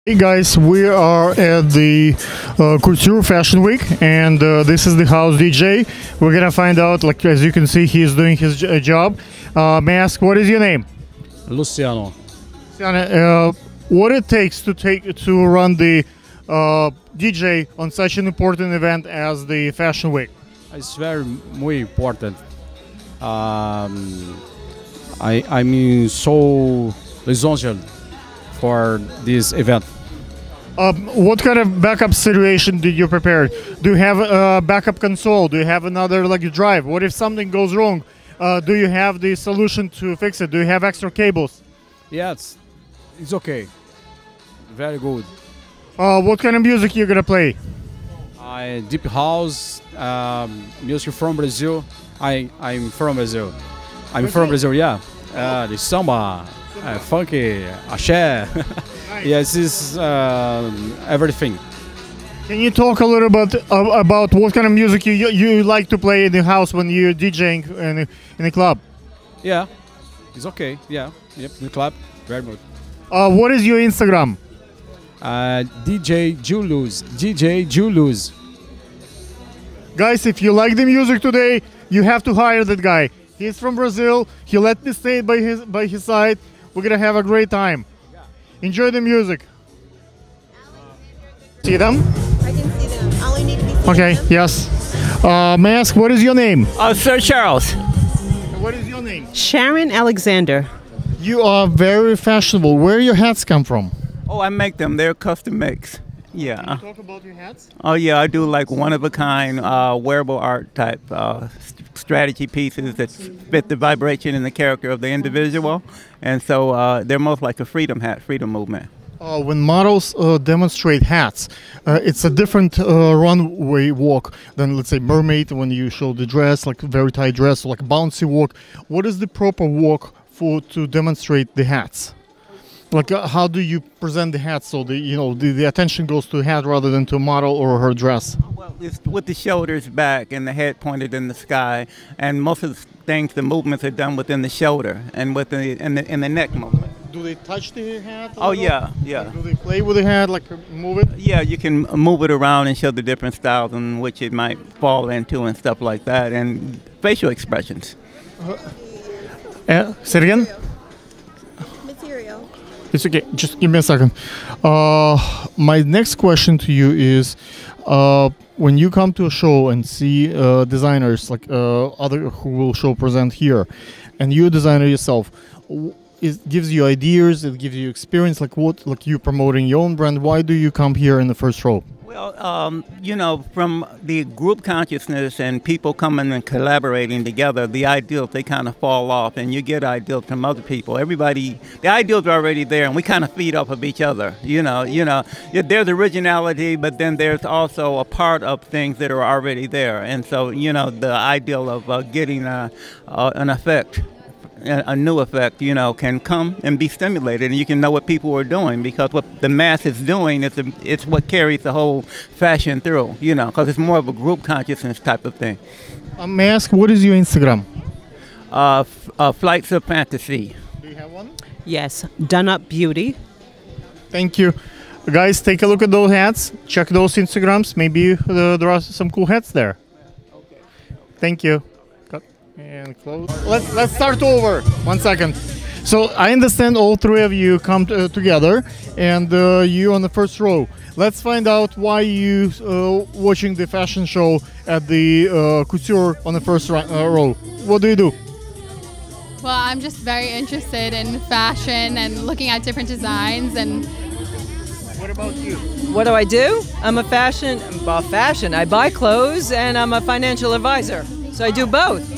Hey guys, we are at the Couture Fashion Week, and this is the house DJ. We're gonna find out, like as you can see, he's doing his job. May I ask, what is your name? Luciano. Luciano, what it takes to run the DJ on such an important event as the Fashion Week? It's muy important. I'm so lisonjeado for this event. What kind of backup situation did you prepare? Do you have a backup console? Do you have another drive? What if something goes wrong? Do you have the solution to fix it? Do you have extra cables? Yeah, it's okay. Very good. What kind of music you gonna play? Deep house, music from Brazil. I'm from Brazil. I'm from Brazil, yeah. The samba, funky, axé. Yes, it's everything. Can you talk a little bit about what kind of music you like to play in the house when you're DJing in the club? Yeah, it's okay. Yeah, yep, the club, very good. What is your Instagram? DJ Julius. DJ Julius. Guys, if you like the music today, you have to hire that guy. He's from Brazil. He let me stay by his side. We're gonna have a great time. Enjoy the music. See them? I can see them. I only need to be seen. Okay, them. yes. May I ask, what is your name? Sir Charles. What is your name? Sharon Alexander. You are very fashionable. Where your hats come from? Oh, I make them. They're custom makes. Yeah. Can you talk about your hats? Oh, yeah. I do like one-of-a-kind wearable art type strategy pieces that fit the vibration and the character of the individual. And so they're most like a freedom hat, freedom movement. When models demonstrate hats, it's a different runway walk than, let's say, mermaid when you show the dress, like very tight dress, or like bouncy walk. What is the proper walk to demonstrate the hats? Like, how do you present the hat so the attention goes to the hat rather than to a model or her dress? Well, it's with the shoulders back and the head pointed in the sky, and most of the things, the movements are done within the shoulder and with the neck movement. Do they touch the hat? Oh yeah, yeah. Like, do they play with the hat, like move it? Yeah, you can move it around and show the different styles in which it might fall into and stuff like that, and facial expressions. Say it again? Material. It's okay, just give me a second. My next question to you is, when you come to a show and see designers like other who will show present here, and you're a designer yourself, it gives you ideas, it gives you experience, like you promoting your own brand. Why do you come here in the first row? Well, from the group consciousness and people coming and collaborating together, the ideals, they kind of fall off, and you get ideals from other people. Everybody, the ideals are already there, and we kind of feed off of each other. There's originality, but then there's also a part of things that are already there. And so, the ideal of getting an effect, a new effect, can come and be stimulated, and you can know what people are doing, because what the mass is doing it's what carries the whole fashion through, because it's more of a group consciousness type of thing. May I ask, what is your Instagram? Flights of Fantasy. Do you have one? Yes. Done Up Beauty. Thank you. Guys, take a look at those hats. Check those Instagrams. Maybe there are some cool hats there. Okay. Thank you. And close. Let's start over. 1 second. So I understand all three of you come together, and you on the first row. Let's find out why you watching the fashion show at the Couture on the first row. What do you do? Well, I'm just very interested in fashion and looking at different designs. And What about you? What do I do? I'm a fashion. I buy clothes, and I'm a financial advisor. So I do both.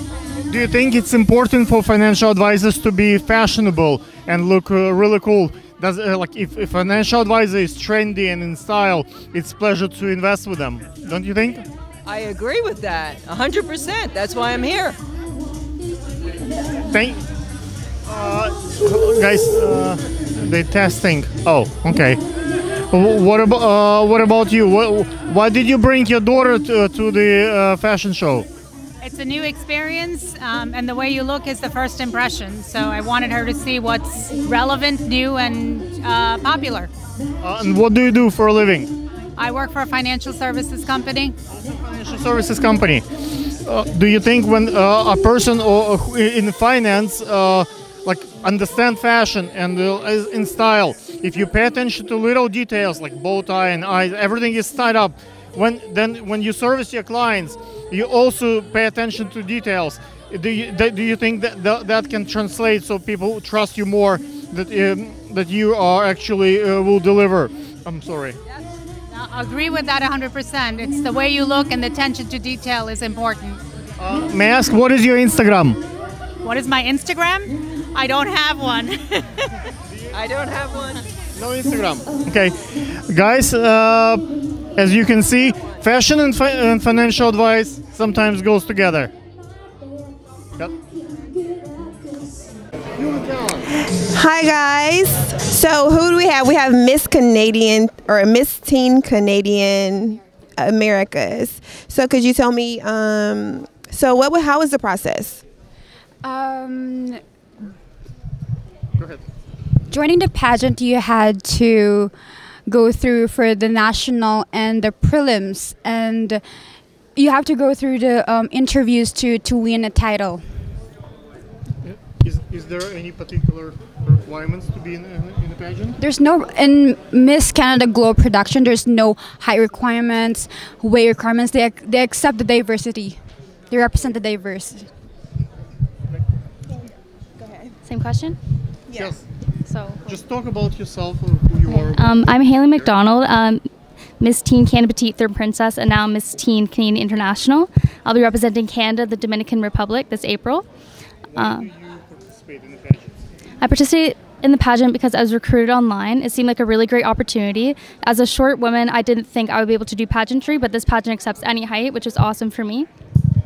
Do you think it's important for financial advisors to be fashionable and look really cool? Does if a financial advisor is trendy and in style, it's a pleasure to invest with them, don't you think? I agree with that, 100%. That's why I'm here. Guys, they're testing. Oh, okay. What about you? Why did you bring your daughter to the fashion show? It's a new experience, and the way you look is the first impression. So I wanted her to see what's relevant, new, and popular. And what do you do for a living? I work for a financial services company. Financial services company. Do you think when a person in finance like understand fashion and is in style, if you pay attention to little details like bow tie and eyes, everything is tied up. When you service your clients, you also pay attention to details. Do you think that can translate so people trust you more, that you are actually will deliver? I'm sorry. I agree with that 100%. It's the way you look and the attention to detail is important. May I ask, what is your Instagram? What is my Instagram? I don't have one. I don't have one. No Instagram. Okay, guys, as you can see, fashion and financial advice sometimes goes together. Yep. Hi guys. So who do we have? We have Miss Canadian or Miss Teen Canadian Americas. So could you tell me? How was the process? Go ahead. Joining the pageant, you had to go through for the national and the prelims, and you have to go through the interviews to win a title. Is there any particular requirements to be in the pageant? There's no, in Miss Canada Globe production, there's no height requirements, weight requirements. They accept the diversity. They represent the diversity. Go ahead. Same question? Yes. So Just talk about yourself, who you are. I'm Haley McDonald, Miss Teen Canada Petite Third Princess, and now Miss Teen Canadian International. I'll be representing Canada, the Dominican Republic this April. Why do you participate in the pageant? I participated in the pageant because I was recruited online. It seemed like a really great opportunity. As a short woman, I didn't think I would be able to do pageantry, but this pageant accepts any height, which is awesome for me.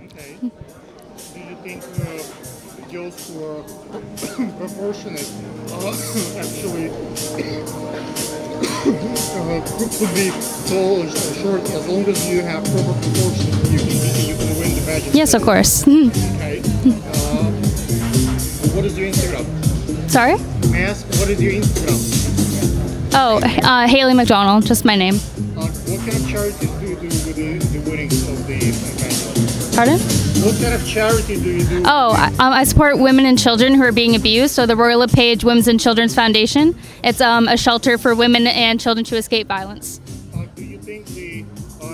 Okay. Do you think girls who are proportionate actually could be tall or short, as long as you have proper proportions, you can win the pageant? Yes, of course. Okay. What is your Instagram? Sorry? May I ask, what is your Instagram? Oh, Haley McDonald, just my name. What kind of charities do you do with the winnings of the pageant? Pardon? What kind of charity do you do? Oh, I support women and children who are being abused. So the Royal LePage Women's and Children's Foundation. It's a shelter for women and children to escape violence. Do you think the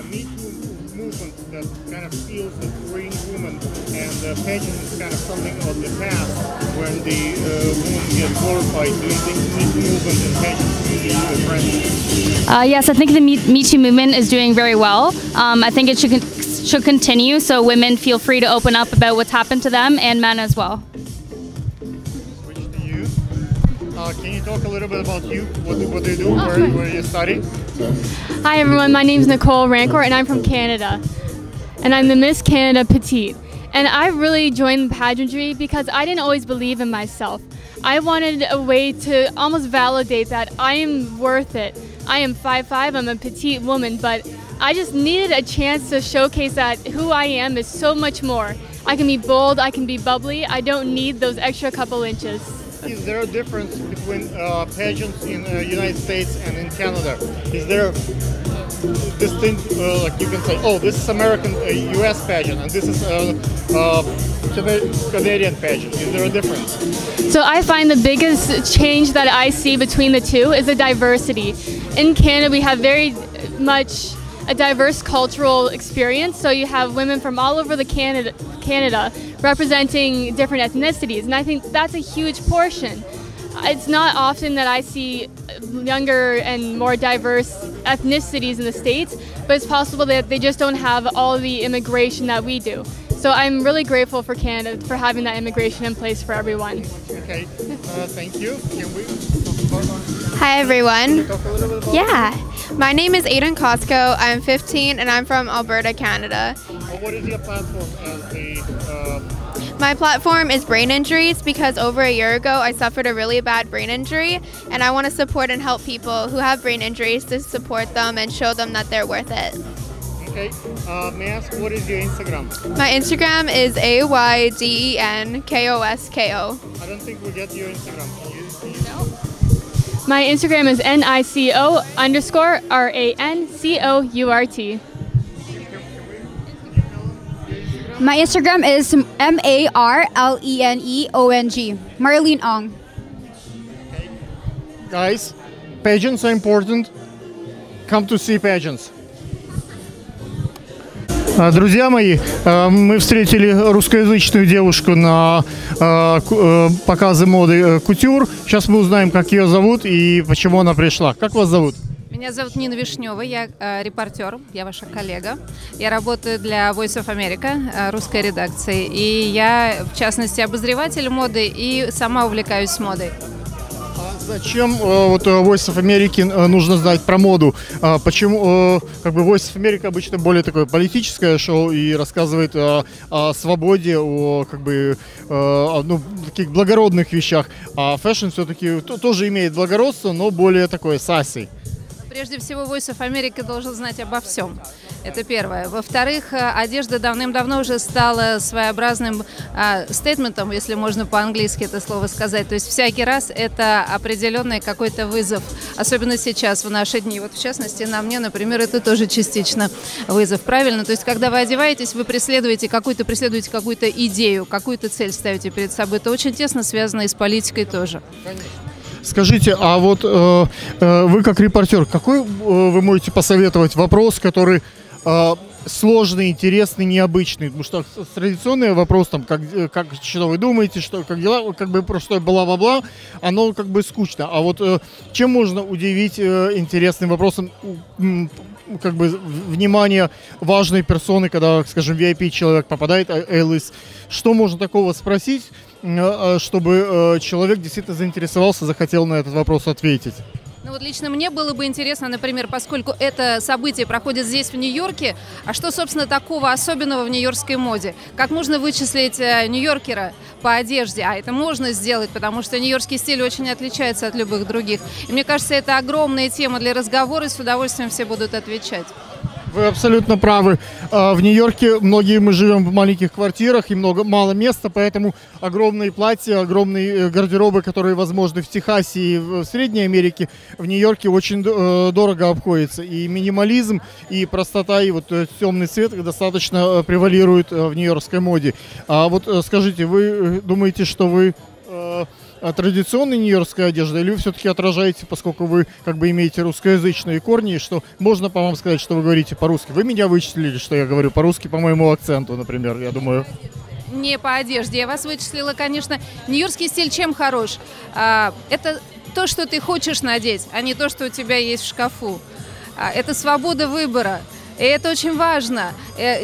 Me Too movement that kind of feels the freeing woman and the pageant is kind of something of the past when the woman gets glorified? Do you think the Me Too movement and pageants will be friends? Yes, I think the Me Too movement is doing very well. I think it should continue so women feel free to open up about what's happened to them, and men as well. Switch to you. Can you talk a little bit about you? What do you do? Where you study? Hi everyone, my name is Nicole Rancourt and I'm from Canada. And I'm the Miss Canada Petite. And I really joined the pageantry because I didn't always believe in myself. I wanted a way to almost validate that I am worth it. I am 5'5", I'm a petite woman, but I just needed a chance to showcase that who I am is so much more. I can be bold, I can be bubbly, I don't need those extra couple inches. Is there a difference between pageants in the United States and in Canada? Is there distinct, like you can say, oh, this is American US pageant and this is Canadian pageant? Is there a difference? So I find the biggest change that I see between the two is the diversity. In Canada, we have very much a diverse cultural experience. So you have women from all over the Canada representing different ethnicities, and I think that's a huge portion. It's not often that I see younger and more diverse ethnicities in the States, but it's possible that they just don't have all the immigration that we do. So I'm really grateful for Canada for having that immigration in place for everyone. Okay, thank you. Can we Hi everyone. talk a little bit about Yeah, my name is Aiden Costco. I'm 15 and I'm from Alberta, Canada. what is your platform as the My platform is brain injuries because over a year ago I suffered a really bad brain injury and I want to support and help people who have brain injuries to support them and show them that they're worth it. Okay, may I ask, what is your Instagram? My Instagram is AYDENKOSKO. I don't think we get your Instagram. Can you No. My Instagram is NICO_RANCOURT. My Instagram is MARLENEONG. Marlene Ong. Guys, pageants are important. Come to see pageants. Друзья мои, мы встретили русскоязычную девушку на показы моды couture. Сейчас мы узнаем, как ее зовут и почему она пришла. Как вас зовут? Меня зовут Нина Вишнева, я репортер, я ваша коллега. Я работаю для Voice of America, русской редакции. И я, в частности, обозреватель моды и сама увлекаюсь модой. Зачем вот Voice of America нужно знать про моду? Почему как бы Voice of America обычно более такое политическое шоу и рассказывает о свободе, о как бы ну, таких благородных вещах, а фэшн все-таки тоже имеет благородство, но более такое сасси. Прежде всего, Voice of America должен знать обо всем. Это первое. Во-вторых, одежда давным-давно уже стала своеобразным стейтментом, если можно по-английски это слово сказать. То есть всякий раз это определенный какой-то вызов. Особенно сейчас, в наши дни. Вот в частности, на мне, например, это тоже частично вызов. Правильно? То есть когда вы одеваетесь, вы преследуете какую-то идею, какую-то цель ставите перед собой. Это очень тесно связано и с политикой тоже. Скажите, а вот вы как репортер, какой вы можете посоветовать вопрос, который сложный, интересный, необычный? Потому что традиционный вопрос, там, что вы думаете, что, как дела, как бы просто бла-бла-бла, оно как бы скучно. А вот чем можно удивить интересным вопросом как бы внимание важной персоны, когда, скажем, VIP-человек попадает, A-list, что можно такого спросить, чтобы человек действительно заинтересовался, захотел на этот вопрос ответить? Ну вот лично мне было бы интересно, например, поскольку это событие проходит здесь, в Нью-Йорке, а что, собственно, такого особенного в нью-йоркской моде? Как можно вычислить нью-йоркера по одежде? А это можно сделать, потому что нью-йоркский стиль очень отличается от любых других. И мне кажется, это огромная тема для разговора, и с удовольствием все будут отвечать. Вы абсолютно правы. В Нью-Йорке многие мы живем в маленьких квартирах и мало места, поэтому огромные платья, огромные гардеробы, которые возможны в Техасе и в Средней Америке, в Нью-Йорке очень дорого обходятся. И минимализм, и простота, и вот темный цвет достаточно превалируют в нью-йоркской моде. А вот скажите, вы думаете, что вы традиционной нью-йоркской одежды, или вы все-таки отражаете, поскольку вы как бы имеете русскоязычные корни, что можно по вам сказать, что вы говорите по-русски? Вы меня вычислили, что я говорю по-русски по моему акценту, например, я думаю. Не по одежде. Я вас вычислила, конечно. Нью-йоркский стиль чем хорош? Это то, что ты хочешь надеть, а не то, что у тебя есть в шкафу. Это свобода выбора. И это очень важно.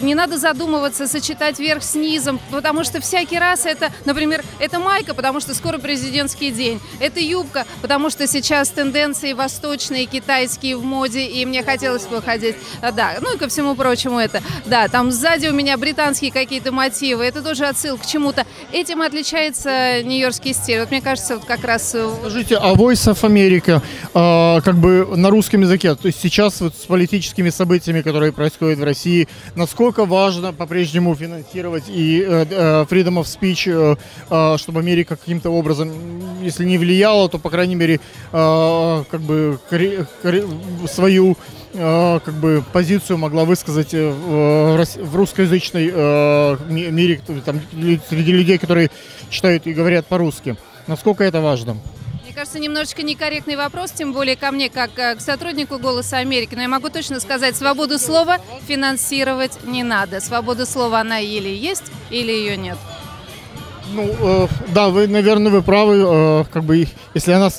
Не надо задумываться, сочетать верх с низом, потому что всякий раз это, например, это майка, потому что скоро президентский день, это юбка, потому что сейчас тенденции восточные, китайские в моде, и мне хотелось бы ходить, да, ну и ко всему прочему это, да, там сзади у меня британские какие-то мотивы, это тоже отсылка к чему-то. Этим отличается нью-йоркский стиль. Вот мне кажется, вот как раз... Скажите, а Voice of America как бы на русском языке, то есть сейчас вот с политическими событиями, которые происходят в России, насколько важно по-прежнему финансировать и freedom of speech, чтобы Америка каким-то образом, если не влияла, то, по крайней мере, как бы свою как бы позицию могла высказать в русскоязычной мире, там, среди людей, которые читают и говорят по-русски. Насколько это важно? Мне кажется, немножечко некорректный вопрос, тем более ко мне, как к сотруднику «Голоса Америки». Но я могу точно сказать, свободу слова финансировать не надо. Свобода слова, она или есть, или ее нет. Ну, да, вы, наверное, вы правы. Как бы, если она...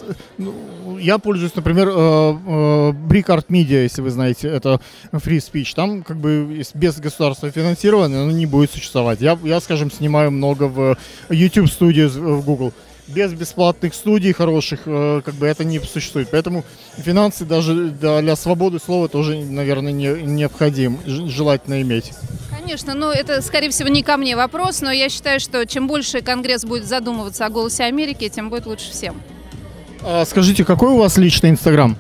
Я пользуюсь, например, Brick Art Media, если вы знаете, это free speech. Там, как бы, без государственного финансирования оно не будет существовать. Я, скажем, снимаю много в YouTube Studios в Google. Без бесплатных студий хороших, как бы, это не существует. Поэтому финансы даже для свободы слова тоже, наверное, необходим, желательно иметь. Конечно, но это, скорее всего, не ко мне вопрос, но я считаю, что чем больше Конгресс будет задумываться о «Голосе Америки», тем будет лучше всем. Скажите, какой у вас личный Инстаграм?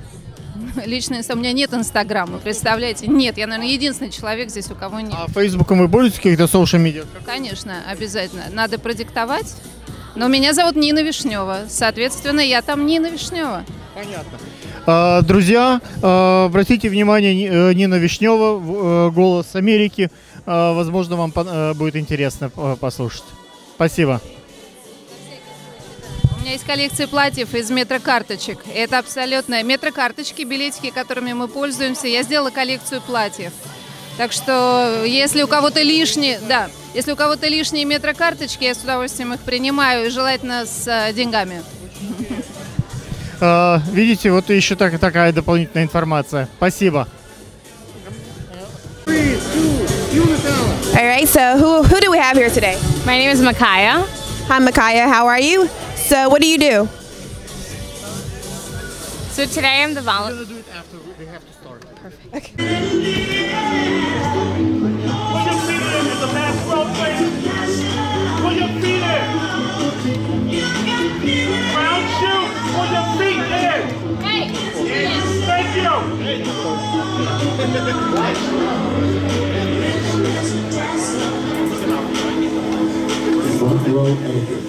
Лично у меня нет Инстаграма, представляете? Нет, я, наверное, единственный человек здесь, у кого нет. А Фейсбуком вы пользуетесь, каких-то социал-медиа? Конечно, обязательно. Надо продиктовать. Но меня зовут Нина Вишнева. Соответственно, я там Нина Вишнева. Понятно. Друзья, обратите внимание, Нина Вишнева, «Голос Америки». Возможно, вам будет интересно послушать. Спасибо. У меня есть коллекция платьев из метрокарточек. Это абсолютно метрокарточки, билетики, которыми мы пользуемся. Я сделала коллекцию платьев. Так что, если у кого-то лишние, если у кого-то лишние метрокарточки, я с удовольствием их принимаю, и желательно с деньгами. Видите, вот еще такая дополнительная информация. Спасибо. All right, so who do we have here today? My name is Micaiah. Hi, Micaiah. How are you? So, what do you do? So today I'm the volunteer. We're gonna do it after they have to start. Perfect. Okay. Put your feet in the back row, please. Put your feet in. Round shoe. Put your feet in. Hey. Thank you. Front row etiquette.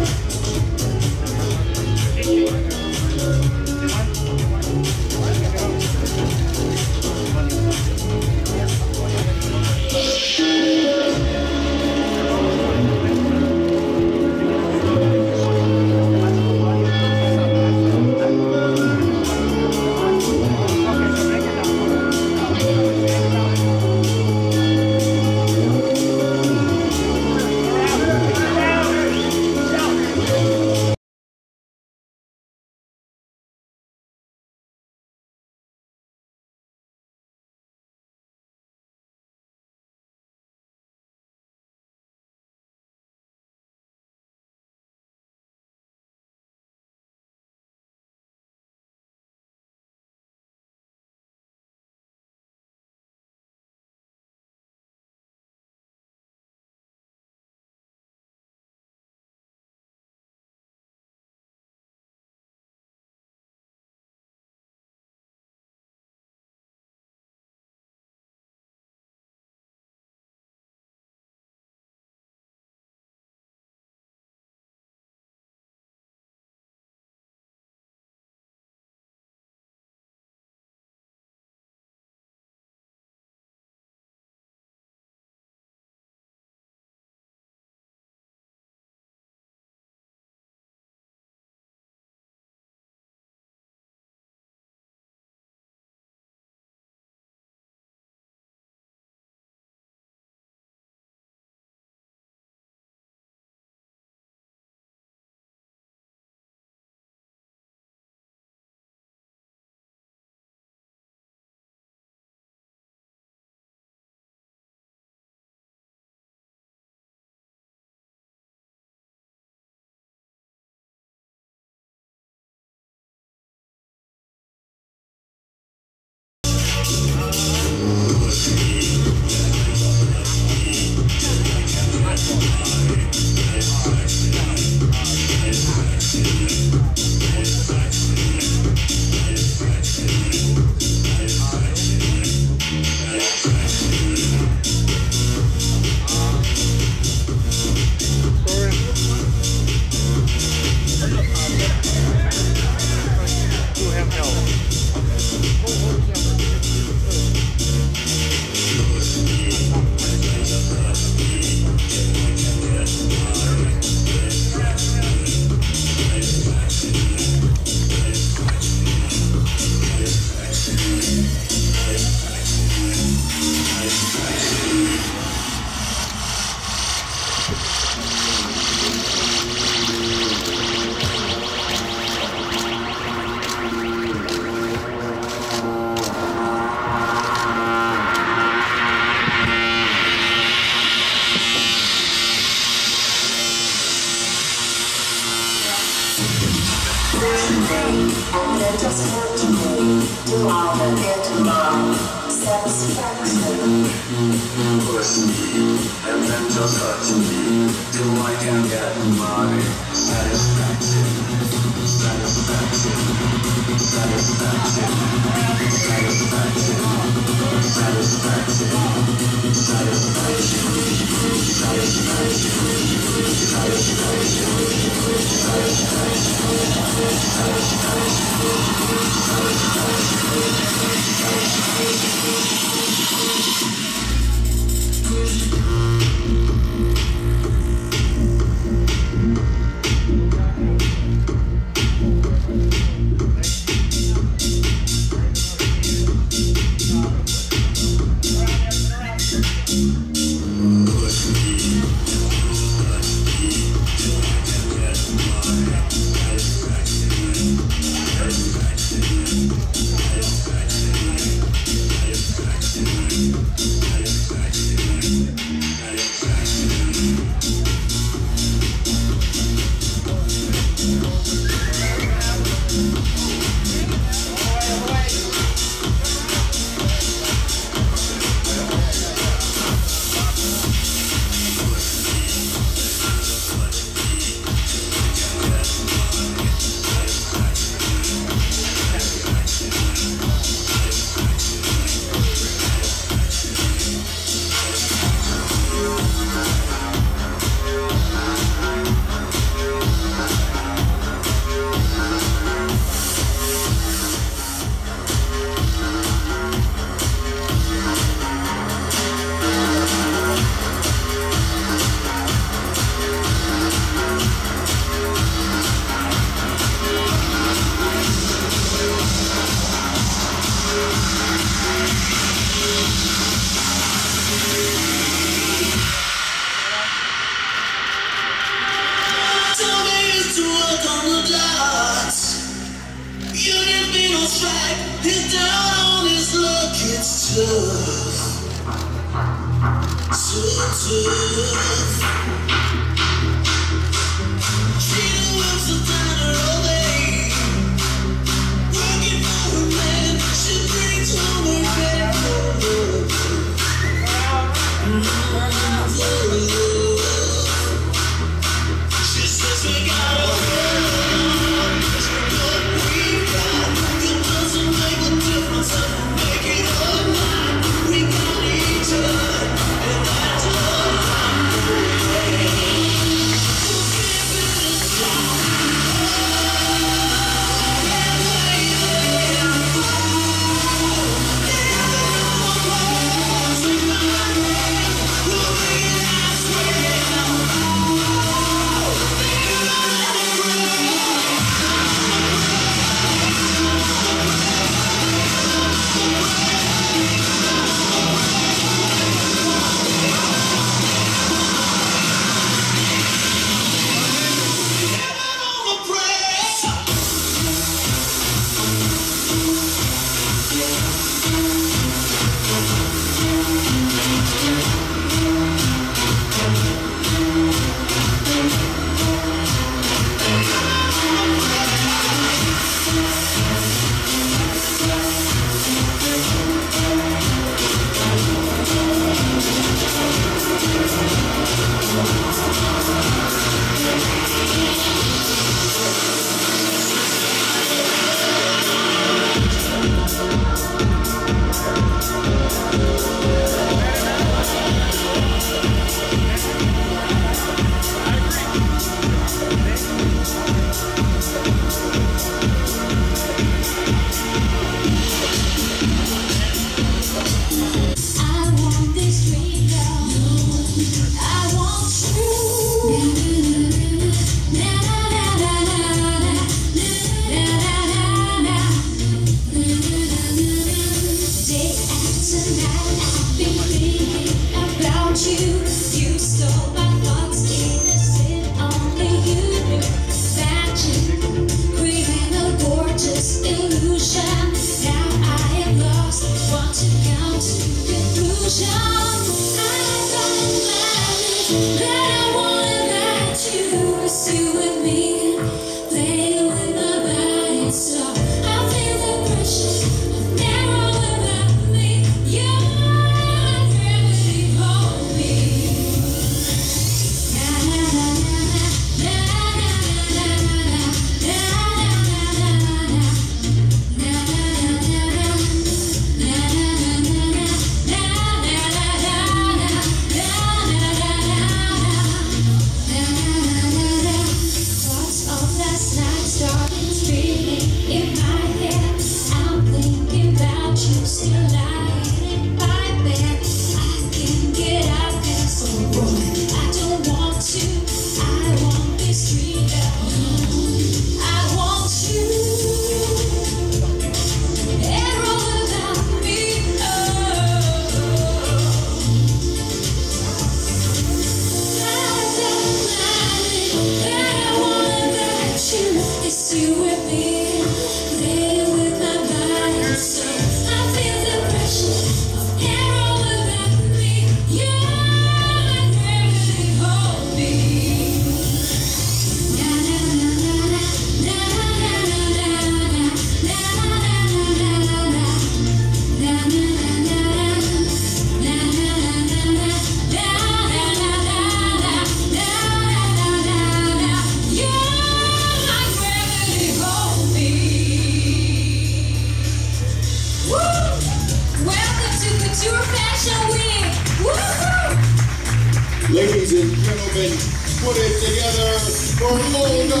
gentlemen, put it together for Bulldog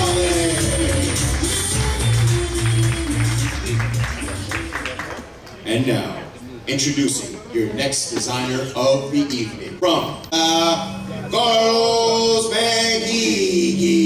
Alley. And now, introducing your next designer of the evening from Carlos Magigi.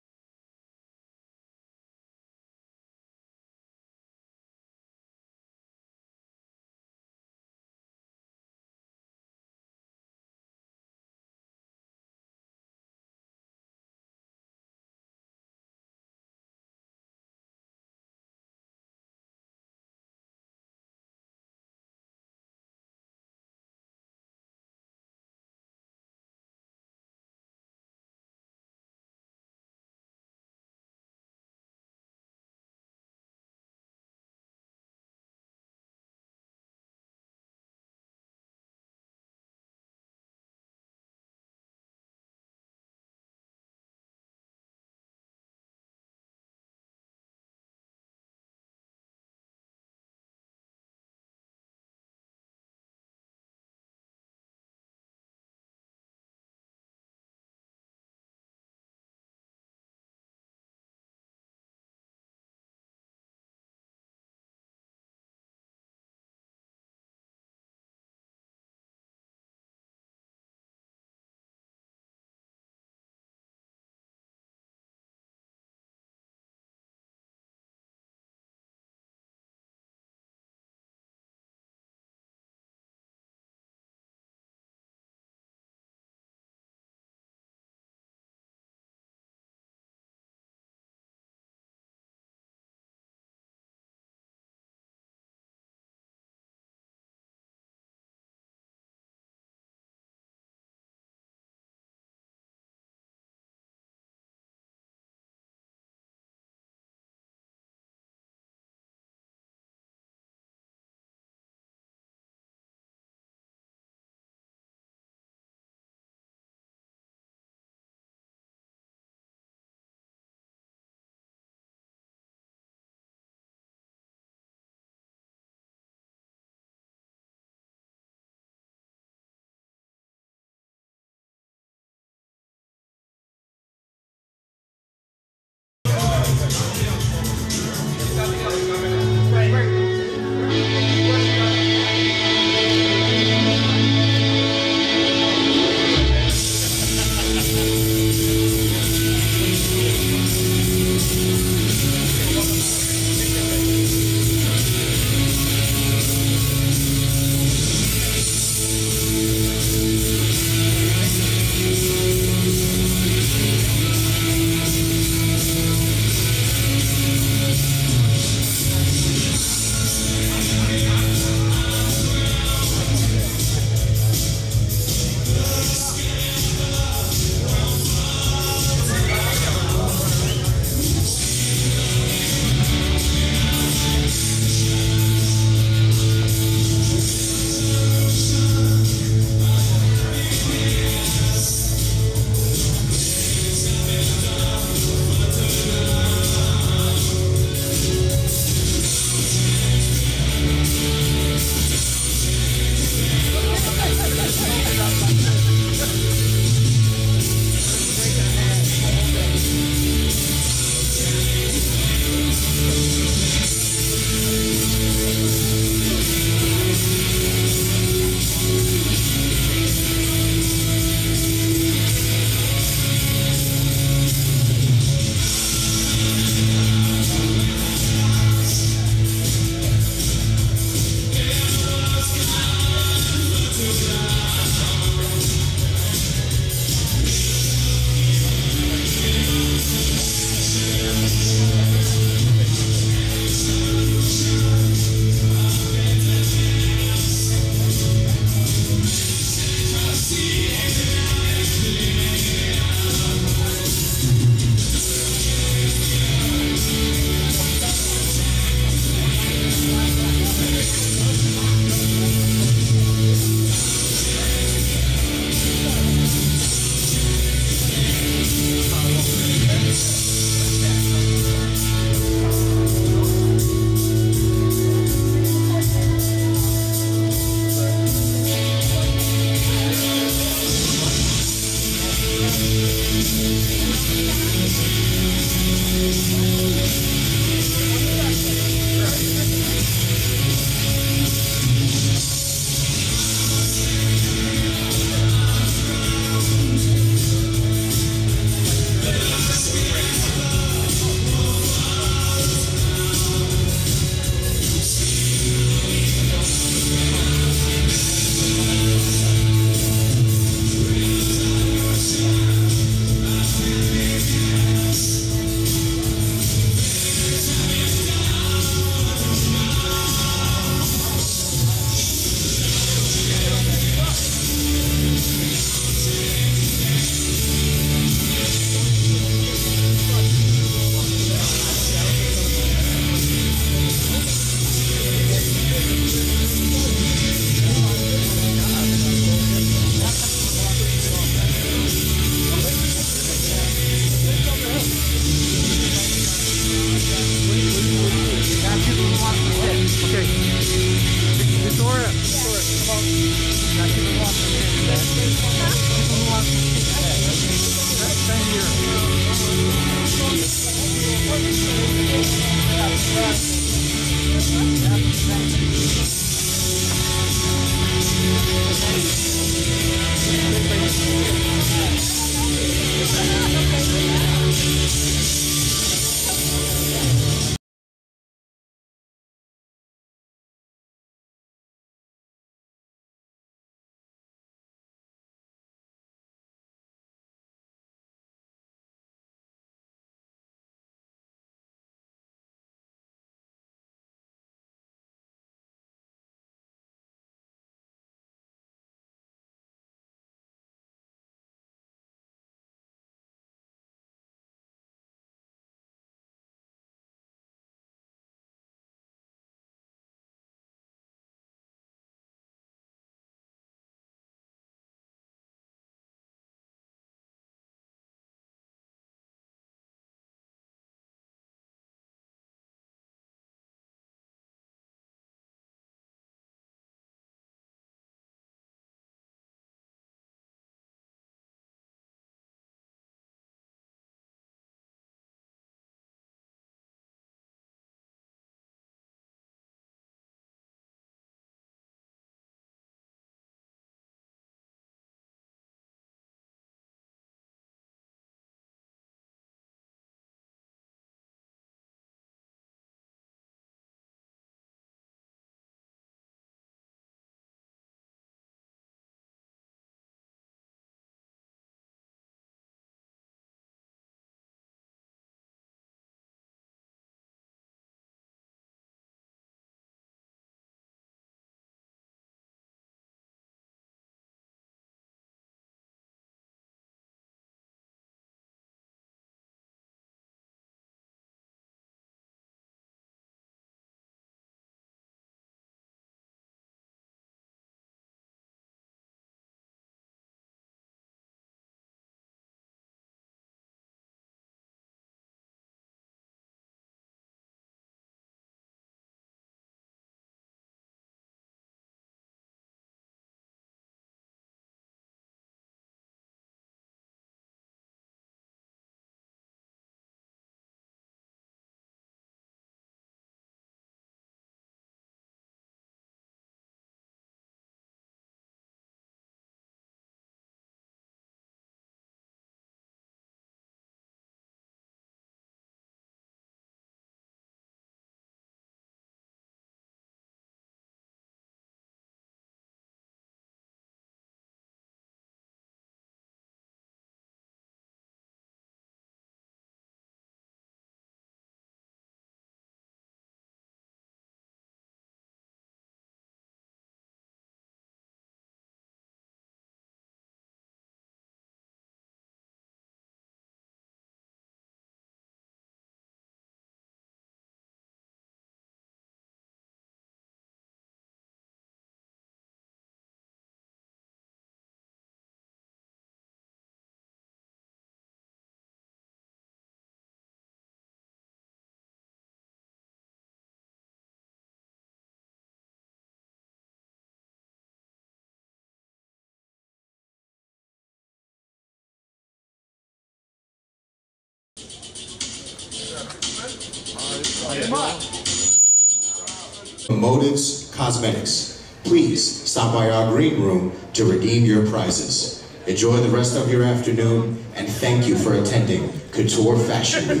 Motives Cosmetics. Please stop by our green room to redeem your prizes. Enjoy the rest of your afternoon, and thank you for attending Couture Fashion Week.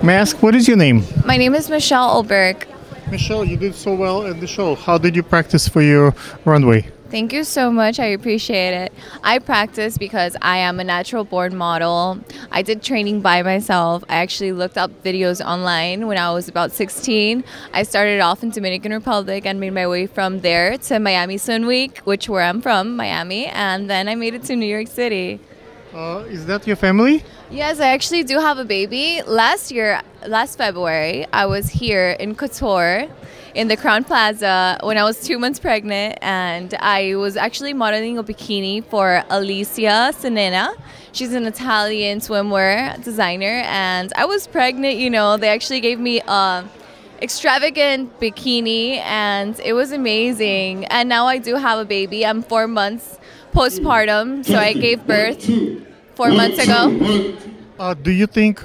May I ask, what is your name? My name is Michelle Olberg. Michelle, you did so well at the show. How did you practice for your runway? Thank you so much. I appreciate it. I practice because I am a natural born model. I did training by myself. I actually looked up videos online when I was about 16. I started off in Dominican Republic and made my way from there to Miami Sun Week, which where I'm from, Miami, and then I made it to New York City. Is that your family? Yes, I actually do have a baby. Last February, I was here in Couture in the Crown Plaza when I was 2 months pregnant, and I was actually modeling a bikini for Alicia Senena. She's an Italian swimwear designer, and I was pregnant, you know. They actually gave me a extravagant bikini, and it was amazing. And now I do have a baby. I'm 4 months postpartum, so I gave birth 4 months ago. Do you think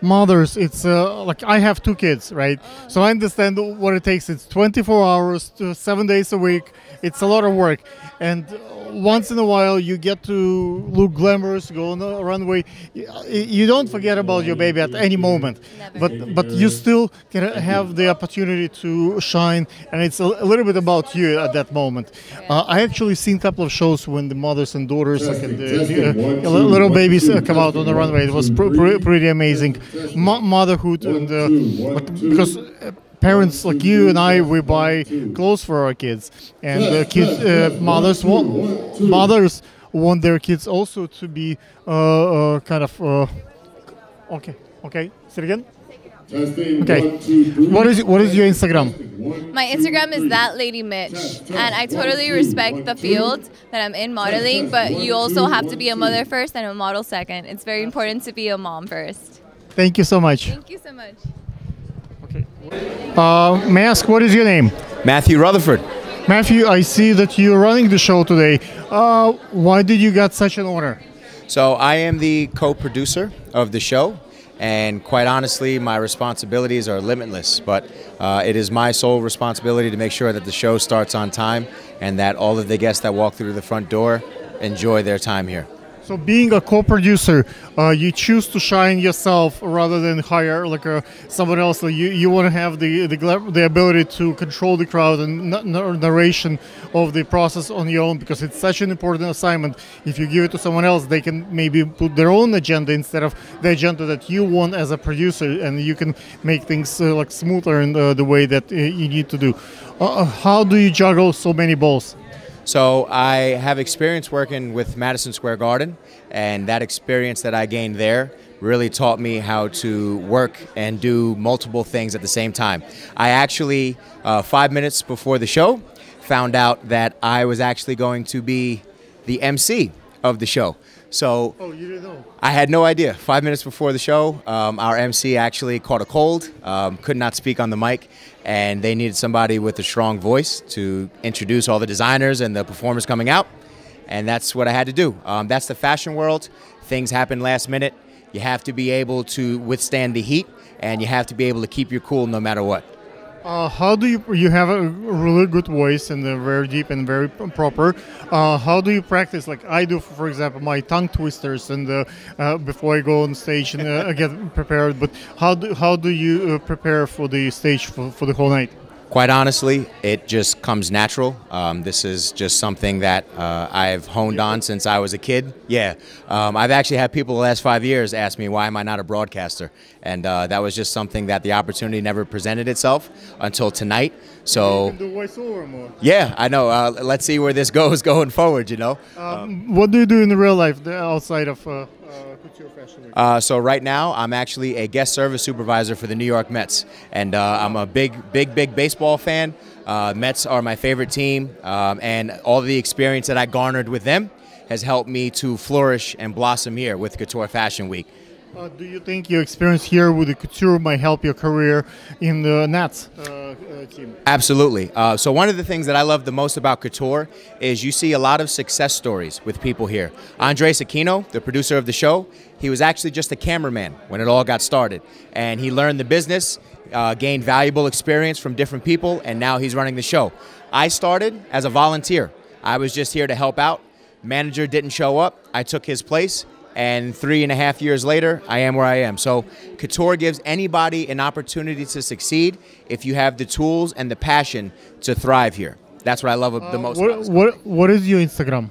mothers, it's like I have 2 kids, right? So I understand what it takes. It's 24 hours to 7 days a week. It's a lot of work. And once in a while you get to look glamorous, go on the runway. You don't forget about your baby at any moment. But you still can have the opportunity to shine, and it's a little bit about you at that moment. I actually seen a couple of shows when the mothers and daughters, like the little babies come out on the runway. It was pretty amazing. Motherhood, and because parents like you and I, we buy clothes for our kids, and mothers want their kids also to be kind of okay. Say it again. Okay. What is your Instagram? My Instagram is @LadyMitch, and I totally respect the field that I'm in, modeling, but you also have to be a mother first and a model second. It's very important to be a mom first. Thank you so much. Thank you so much. Okay. May I ask, what is your name? Matthew Rutherford. Matthew, I see that you're running the show today. Why did you get such an honor? So I am the co-producer of the show, and quite honestly, my responsibilities are limitless, but it is my sole responsibility to make sure that the show starts on time and that all of the guests that walk through the front door enjoy their time here. So being a co-producer, you choose to shine yourself rather than hire like someone else. You want to have the ability to control the crowd and narration of the process on your own, because it's such an important assignment. If you give it to someone else, they can maybe put their own agenda instead of the agenda that you want as a producer, and you can make things like smoother in the way that you need to do. How do you juggle so many balls? So I have experience working with Madison Square Garden, and that experience that I gained there really taught me how to work and do multiple things at the same time. I actually, 5 minutes before the show, found out that I was actually going to be the MC of the show. So you didn't know? I had no idea. 5 minutes before the show, our MC actually caught a cold, could not speak on the mic, and they needed somebody with a strong voice to introduce all the designers and the performers coming out, and that's what I had to do. That's the fashion world. Things happen last minute. You have to be able to withstand the heat, and you have to be able to keep your cool no matter what. How do you have a really good voice and very deep and very proper. How do you practice? Like I do, for example, my tongue twisters and before I go on stage and get prepared. But how do you prepare for the stage for the whole night? Quite honestly, it just comes natural. This is just something that I've honed on since I was a kid. Yeah, I've actually had people the last 5 years ask me, why am I not a broadcaster? And that was just something that the opportunity never presented itself until tonight. So you can do voiceover more. Yeah, I know. Let's see where this goes going forward, you know. What do you do in the real life outside of Couture Fashion Week? So right now, I'm actually a guest service supervisor for the New York Mets, and I'm a big baseball fan. Mets are my favorite team, and all the experience that I garnered with them has helped me to flourish and blossom here with Couture Fashion Week. Do you think your experience here with the couture might help your career in the Nats team? Absolutely. So one of the things that I love the most about couture is you see a lot of success stories with people here. Andres Aquino, the producer of the show, he was actually just a cameraman when it all got started. And he learned the business, gained valuable experience from different people, and now he's running the show. I started as a volunteer. I was just here to help out. Manager didn't show up. I took his place. And 3.5 years later, I am where I am. So couture gives anybody an opportunity to succeed if you have the tools and the passion to thrive here. That's what I love the most. What is your Instagram?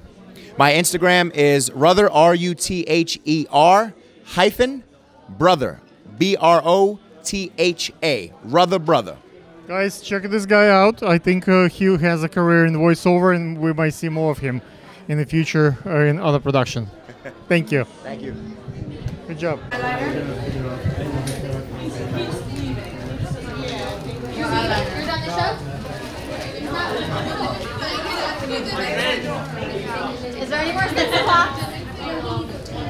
My Instagram is Ruther, RUTHER hyphen brother, BROTHA, Ruther brother. Guys, check this guy out. I think he has a career in voiceover, and we might see more of him in the future in other production. Thank you. Thank you. Good job. Is there any more 6 o'clock? Can you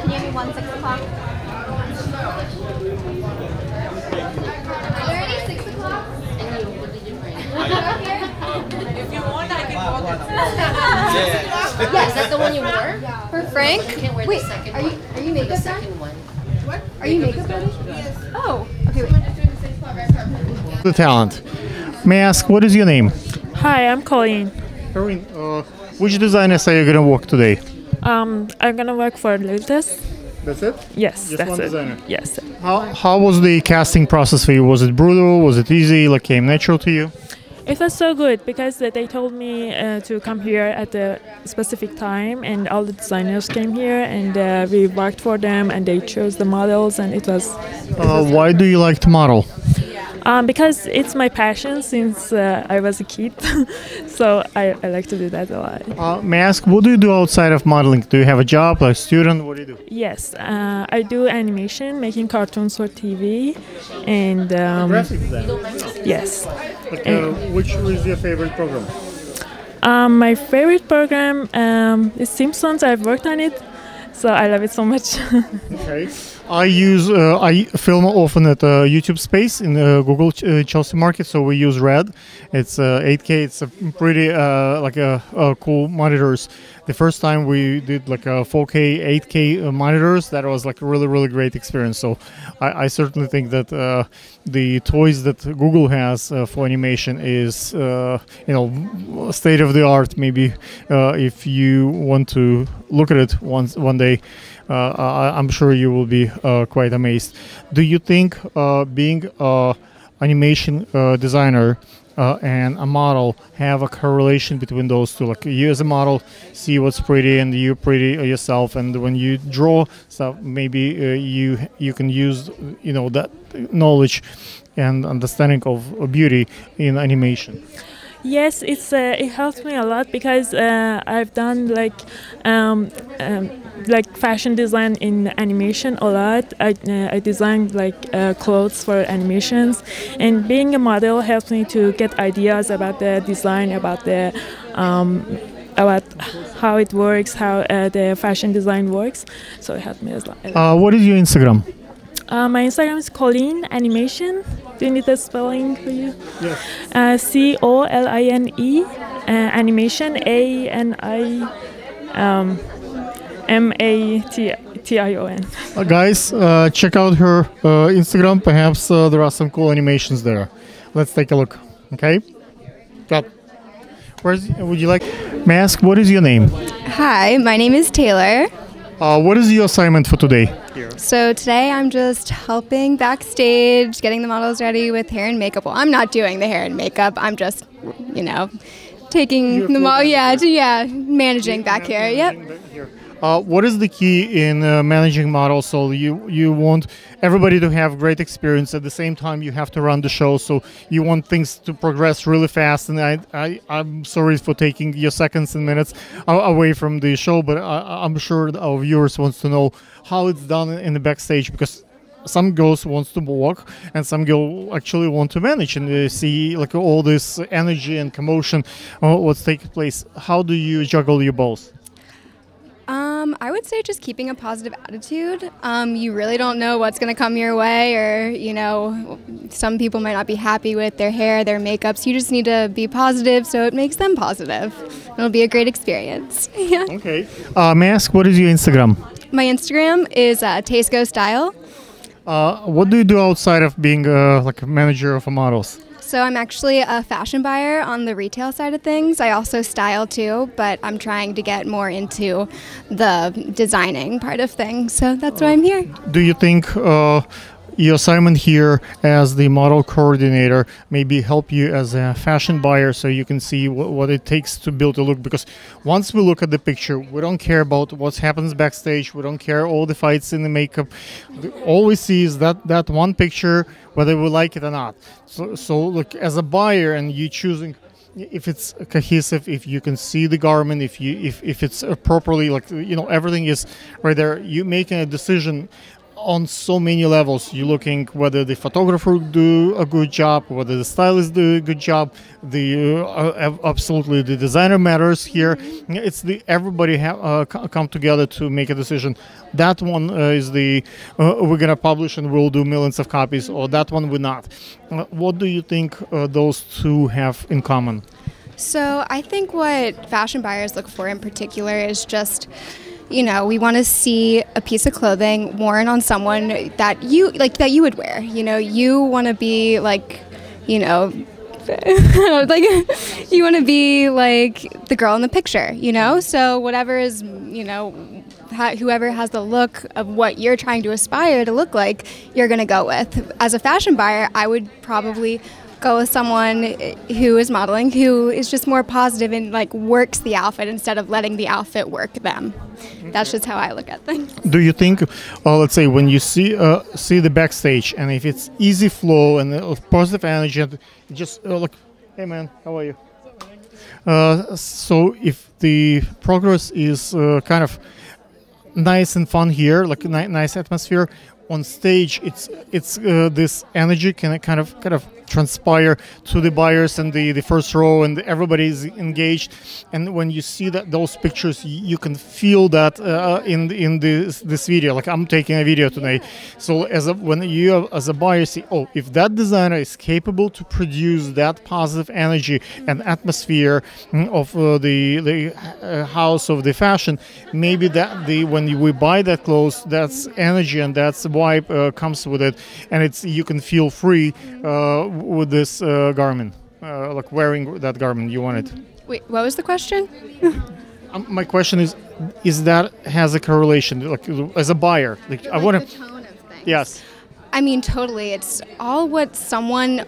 give me one 6 o'clock? Are there any 6 o'clock? If you want, I can go there. Yeah, is that the one you wore? For Frank? Wait, are you makeup done? What? Are you makeup ready? Yes. Oh, okay, wait. The talent. May I ask, what is your name? Hi, I'm Colleen. Corinne, which designers are you going to work today? I'm gonna work for Lotus. That's it? Yes, Just that's one it. designer? Yes. How was the casting process for you? Was it brutal? Was it easy? Like came natural to you? It was so good because they told me to come here at a specific time, and all the designers came here, and we worked for them, and they chose the models, and it was. Why do you like to model? Because it's my passion since I was a kid, so I like to do that a lot. May I ask, what do you do outside of modeling? Do you have a job, like a student? What do you do? Yes, I do animation, making cartoons for TV, and graphic design. Yes. Like, which is your favorite program? My favorite program is Simpsons. I've worked on it, so I love it so much. Okay. I film often at YouTube Space in Google Chelsea Market, so we use Red. It's 8K. It's a pretty cool monitors. The first time we did like a 4K, 8K monitors, that was like a really great experience. So I certainly think that the toys that Google has for animation is state of the art. Maybe if you want to look at it one day. I'm sure you will be quite amazed. Do you think being an animation designer and a model have a correlation between those two? Like you as a model see what's pretty and you're pretty yourself, and when you draw stuff, maybe you can use that knowledge and understanding of beauty in animation. Yes, it helps me a lot because I've done like fashion design in animation a lot. I designed like clothes for animations, and being a model helps me to get ideas about the design, about the about how it works, how the fashion design works. So it helped me as well. What is your Instagram? My Instagram is Colleen Animation. Do you need the spelling for you? Yes. COLINE Animation ANIMATION. Guys, check out her Instagram. Perhaps there are some cool animations there. Let's take a look. Okay. Got. Would you like? May I ask, what is your name? Hi, my name is Taylor. What is your assignment for today? So today I'm just helping backstage, getting the models ready with hair and makeup. Well, I'm not doing the hair and makeup. I'm just, taking the model. Yeah, managing back here. Yep. What is the key in managing models? So you want everybody to have great experience. At the same time, you have to run the show, so you want things to progress really fast. And I'm sorry for taking your seconds and minutes away from the show, but I'm sure our viewers wants to know how it's done in the backstage, because some girls wants to walk and some girls actually want to manage and see like all this energy and commotion what's taking place. How do you juggle you both? I would say just keeping a positive attitude. You really don't know what's going to come your way, or, you know, some people might not be happy with their hair, their makeup, so you just need to be positive so it makes them positive. It'll be a great experience. Yeah. Okay. May I ask, what is your Instagram? My Instagram is Tasco Style. What do you do outside of being like a manager of models? So I'm actually a fashion buyer on the retail side of things. I also style too, but I'm trying to get more into the designing part of things. So that's why I'm here. Do you think your assignment here as the model coordinator maybe help you as a fashion buyer so you can see what it takes to build a look? Because once we look at the picture, we don't care about what happens backstage. We don't care all the fights in the makeup. All we see is that one picture, whether we like it or not. So look, as a buyer, and you choosing if it's cohesive, if you can see the garment, if it's properly, like, you know, everything is right there. You making a decision on so many levels. You're looking whether the photographer do a good job, whether the stylist do a good job. Absolutely the designer matters here. It's everybody come together to make a decision. That one is we're gonna publish and we'll do millions of copies, or that one we're not. What do you think those two have in common? So I think what fashion buyers look for in particular is just, you know, we want to see a piece of clothing worn on someone that you would wear. You know, you want to be like, you know, like you want to be like the girl in the picture, you know? So whatever is, you know, whoever has the look of what you're trying to aspire to look like, you're going to go with. As a fashion buyer, I would probably go with someone who is modeling, who is just more positive and like works the outfit instead of letting the outfit work them. That's just how I look at things. Do you think, let's say, when you see the backstage, and if it's easy flow and positive energy, and just like, hey man, how are you? So if the progress is kind of nice and fun here, like nice atmosphere on stage, it's this energy can kind of transpire to the buyers and the first row, and everybody is engaged. And when you see those pictures, you can feel that in this video. Like, I'm taking a video today, so when you as a buyer see, oh, if that designer is capable to produce that positive energy and atmosphere of the house of the fashion, maybe when we buy that clothes, that's energy and that's vibe comes with it, and you can feel free with this garment, like wearing that garment you wanted. Wait, what was the question? My question is that has a correlation, like, as a buyer, like I want to. Tone of things. Yes. I mean, totally. It's all what someone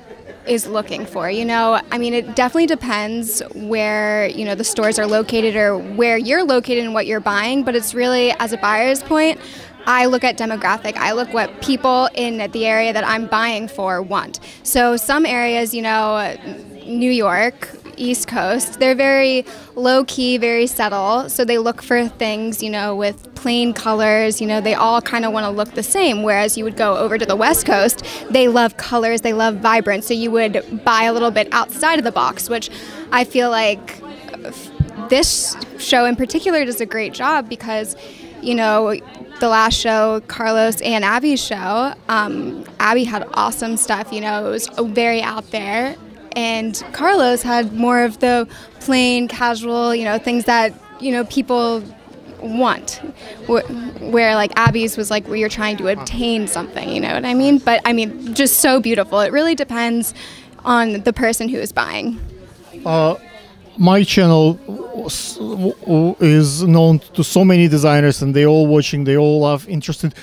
is looking for, you know? I mean, it definitely depends where, you know, the stores are located or where you're located and what you're buying, but it's really, as a buyer's point, I look at demographic. I look what people in the area that I'm buying for want. So some areas, you know, New York, East Coast, they're very low-key, very subtle. So they look for things, you know, with plain colors. You know, they all kind of want to look the same. Whereas you would go over to the West Coast, they love colors, they love vibrance. So you would buy a little bit outside of the box, which I feel like this show in particular does a great job because, you know, the last show, Carlos and Abby's show, Abby had awesome stuff, you know, it was very out there. And Carlos had more of the plain, casual, you know, things that, you know, people want. Where like Abby's was like where you're trying to obtain something, you know what I mean? But I mean, just so beautiful. It really depends on the person who is buying. My channel is known to so many designers, and they all watching, they all are interested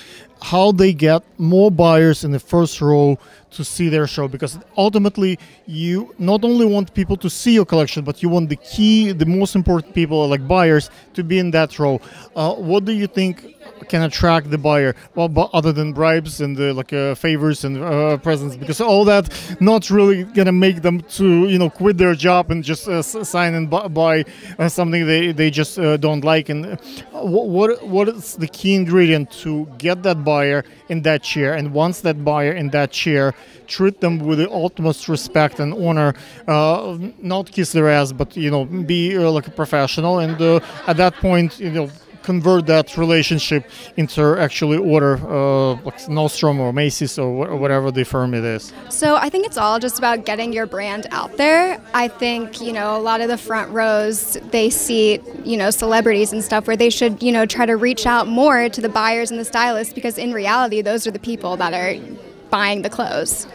how they get more buyers in the first row to see their show, because ultimately you not only want people to see your collection, but you want the most important people, like buyers, to be in that row. What do you think can attract the buyer, well, other than bribes and favors and presents? Because all that not really gonna make them to, you know, quit their job and just sign and buy something they just don't like. And what is the key ingredient to get that buyer in that chair? And once that buyer in that chair, treat them with the utmost respect and honor, not kiss their ass, but, you know, be like a professional. And at that point, you know, convert that relationship into actually order, like Nordstrom or Macy's or whatever the firm it is? So I think it's all just about getting your brand out there. I think, a lot of the front rows, they see, celebrities and stuff where they should, try to reach out more to the buyers and the stylists, because in reality, those are the people that are buying the clothes.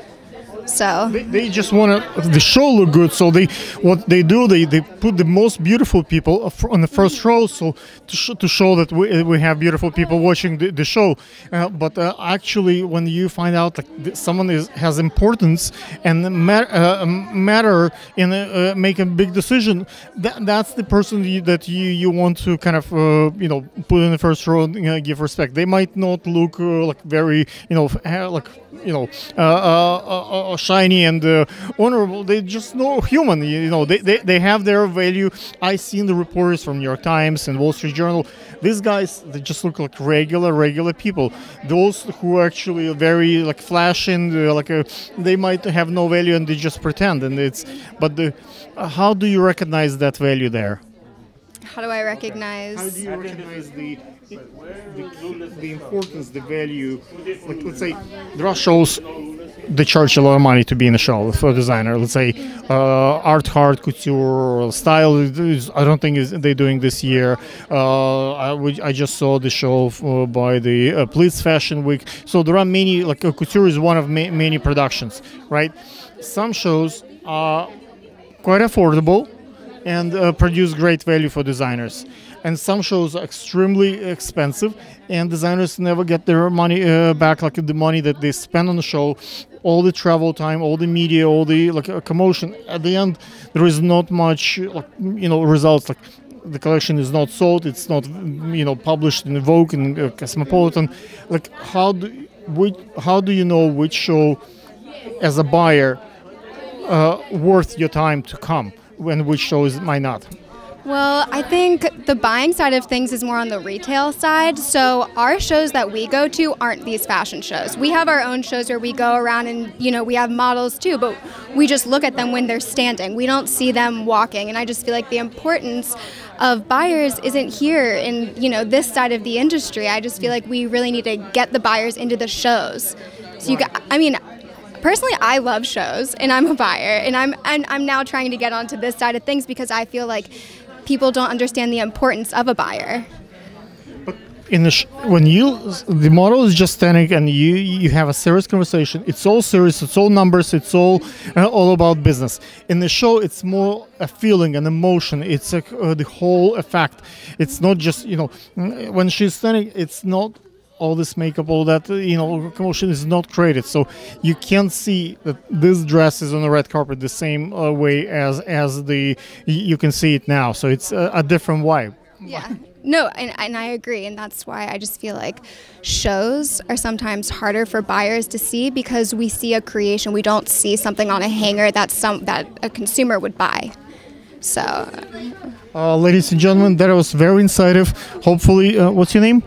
So they just want the show look good. So they put the most beautiful people on the first row, so to show that we have beautiful people watching the show. But actually, when you find out that someone has importance and matter in make a big decision, that's the person that you want to kind of put in the first row and give respect. They might not look like very shiny and honorable. They just know human. They have their value. I seen the reporters from New York Times and Wall Street Journal. These guys, they just look like regular people. Those who are actually very flashing, they might have no value and they just pretend. How do you recognize that value there? How do I recognize? How do you recognize the importance, the value? Like, let's say there are shows they charge a lot of money to be in a show for a designer. Let's say art, couture, or style. I don't think they're doing this year. I just saw the show by the Police Fashion Week. So there are many. Couture is one of many productions, right? Some shows are quite affordable and produce great value for designers. And some shows are extremely expensive, and designers never get their money back, like the money that they spend on the show, all the travel time, all the media, all the commotion. At the end, there is not much results. Like the collection is not sold, it's not published in Vogue and Cosmopolitan. Like how do you know which show, as a buyer, worth your time to come, when which shows might not? Well, I think the buying side of things is more on the retail side. So our shows that we go to aren't these fashion shows. We have our own shows where we go around and, we have models too, but we just look at them when they're standing. We don't see them walking. And I just feel like the importance of buyers isn't here in, this side of the industry. I just feel like we really need to get the buyers into the shows. So personally, I love shows, and I'm a buyer, and I'm now trying to get onto this side of things because I feel like people don't understand the importance of a buyer. But when the model is just standing and you have a serious conversation, it's all serious, it's all numbers, it's all about business. In the show, it's more a feeling, an emotion. It's the whole effect. It's not just when she's standing, it's not all this makeup, all that commotion is not created, so you can't see that this dress is on the red carpet the same way as you can see it now. So it's a different vibe. Yeah, no, and I agree, and that's why I just feel like shows are sometimes harder for buyers to see, because we see a creation, we don't see something on a hanger that a consumer would buy. So, ladies and gentlemen, that was very insightful. Hopefully, what's your name?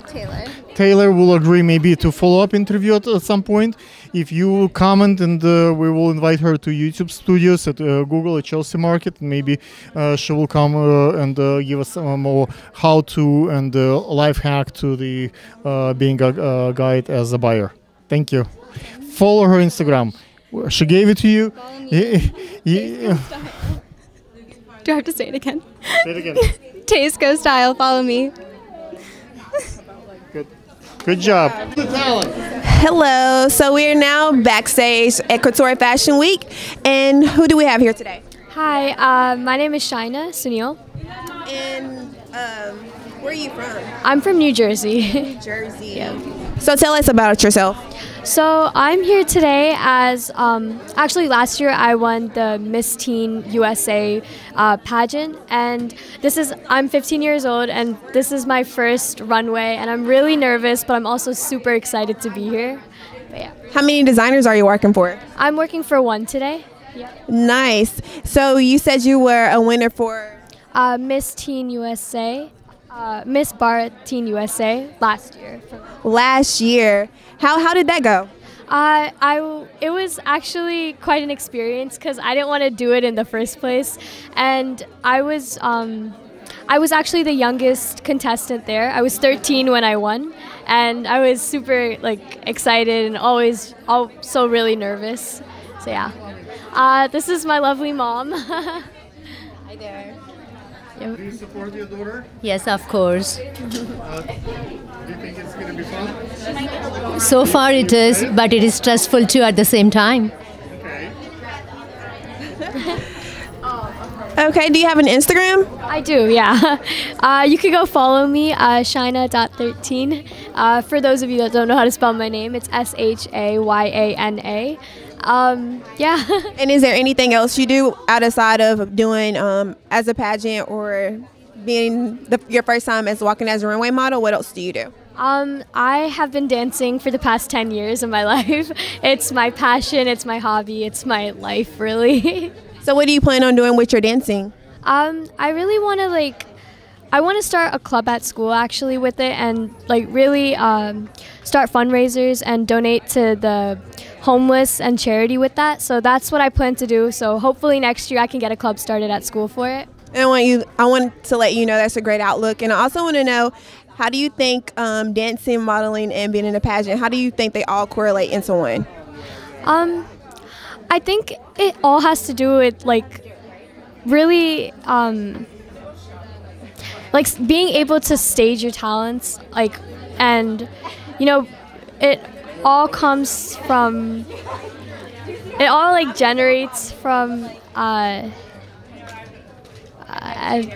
Taylor will agree maybe to follow-up interview at some point. If you comment, and we will invite her to YouTube studios at Google at Chelsea Market, and maybe she will come and give us some more how-to and life hack to the being a guide as a buyer. Thank you. Follow her Instagram. She gave it to you. Do I have to say it again? Say it again. Tasco Style. Follow me. Good job. Hello. So we are now backstage at Couture Fashion Week, and who do we have here today? Hi, my name is Shaina Sunil. And where are you from? I'm from New Jersey. New Jersey. Yeah. So tell us about yourself. So I'm here today as, actually last year I won the Miss Teen USA pageant, and I'm 15 years old, and this is my first runway, and I'm really nervous, but I'm also super excited to be here. But yeah. How many designers are you working for? I'm working for one today. Yeah. Nice. So you said you were a winner for? Miss Teen USA. Miss Bar Teen USA last year. Last year. How did that go? It was actually quite an experience because I didn't want to do it in the first place, and I I was actually the youngest contestant there. I was 13 when I won, and I was super like excited and always also really nervous. So yeah, this is my lovely mom. Hi there. Do you support your daughter? Yes, of course. Do you think it's going to be fun? So far it is, but it is stressful too at the same time. Okay, do you have an Instagram? I do, yeah. You can go follow me, Shayna.13. For those of you that don't know how to spell my name, it's Shayana. Yeah. And is there anything else you do outside of doing as a pageant or being your first time as walking as a runway model? What else do you do? I have been dancing for the past 10 years of my life. It's my passion, it's my hobby, it's my life, really. So what do you plan on doing with your dancing? I really want to I want to start a club at school actually with it, and really start fundraisers and donate to the homeless and charity with that. So that's what I plan to do. So hopefully next year I can get a club started at school for it. And I want to let you know that's a great outlook. And I also want to know, how do you think dancing, modeling, and being in a pageant, how do you think they all correlate into one? I think it all has to do with really being able to stage your talents, and it all comes from, it all generates from I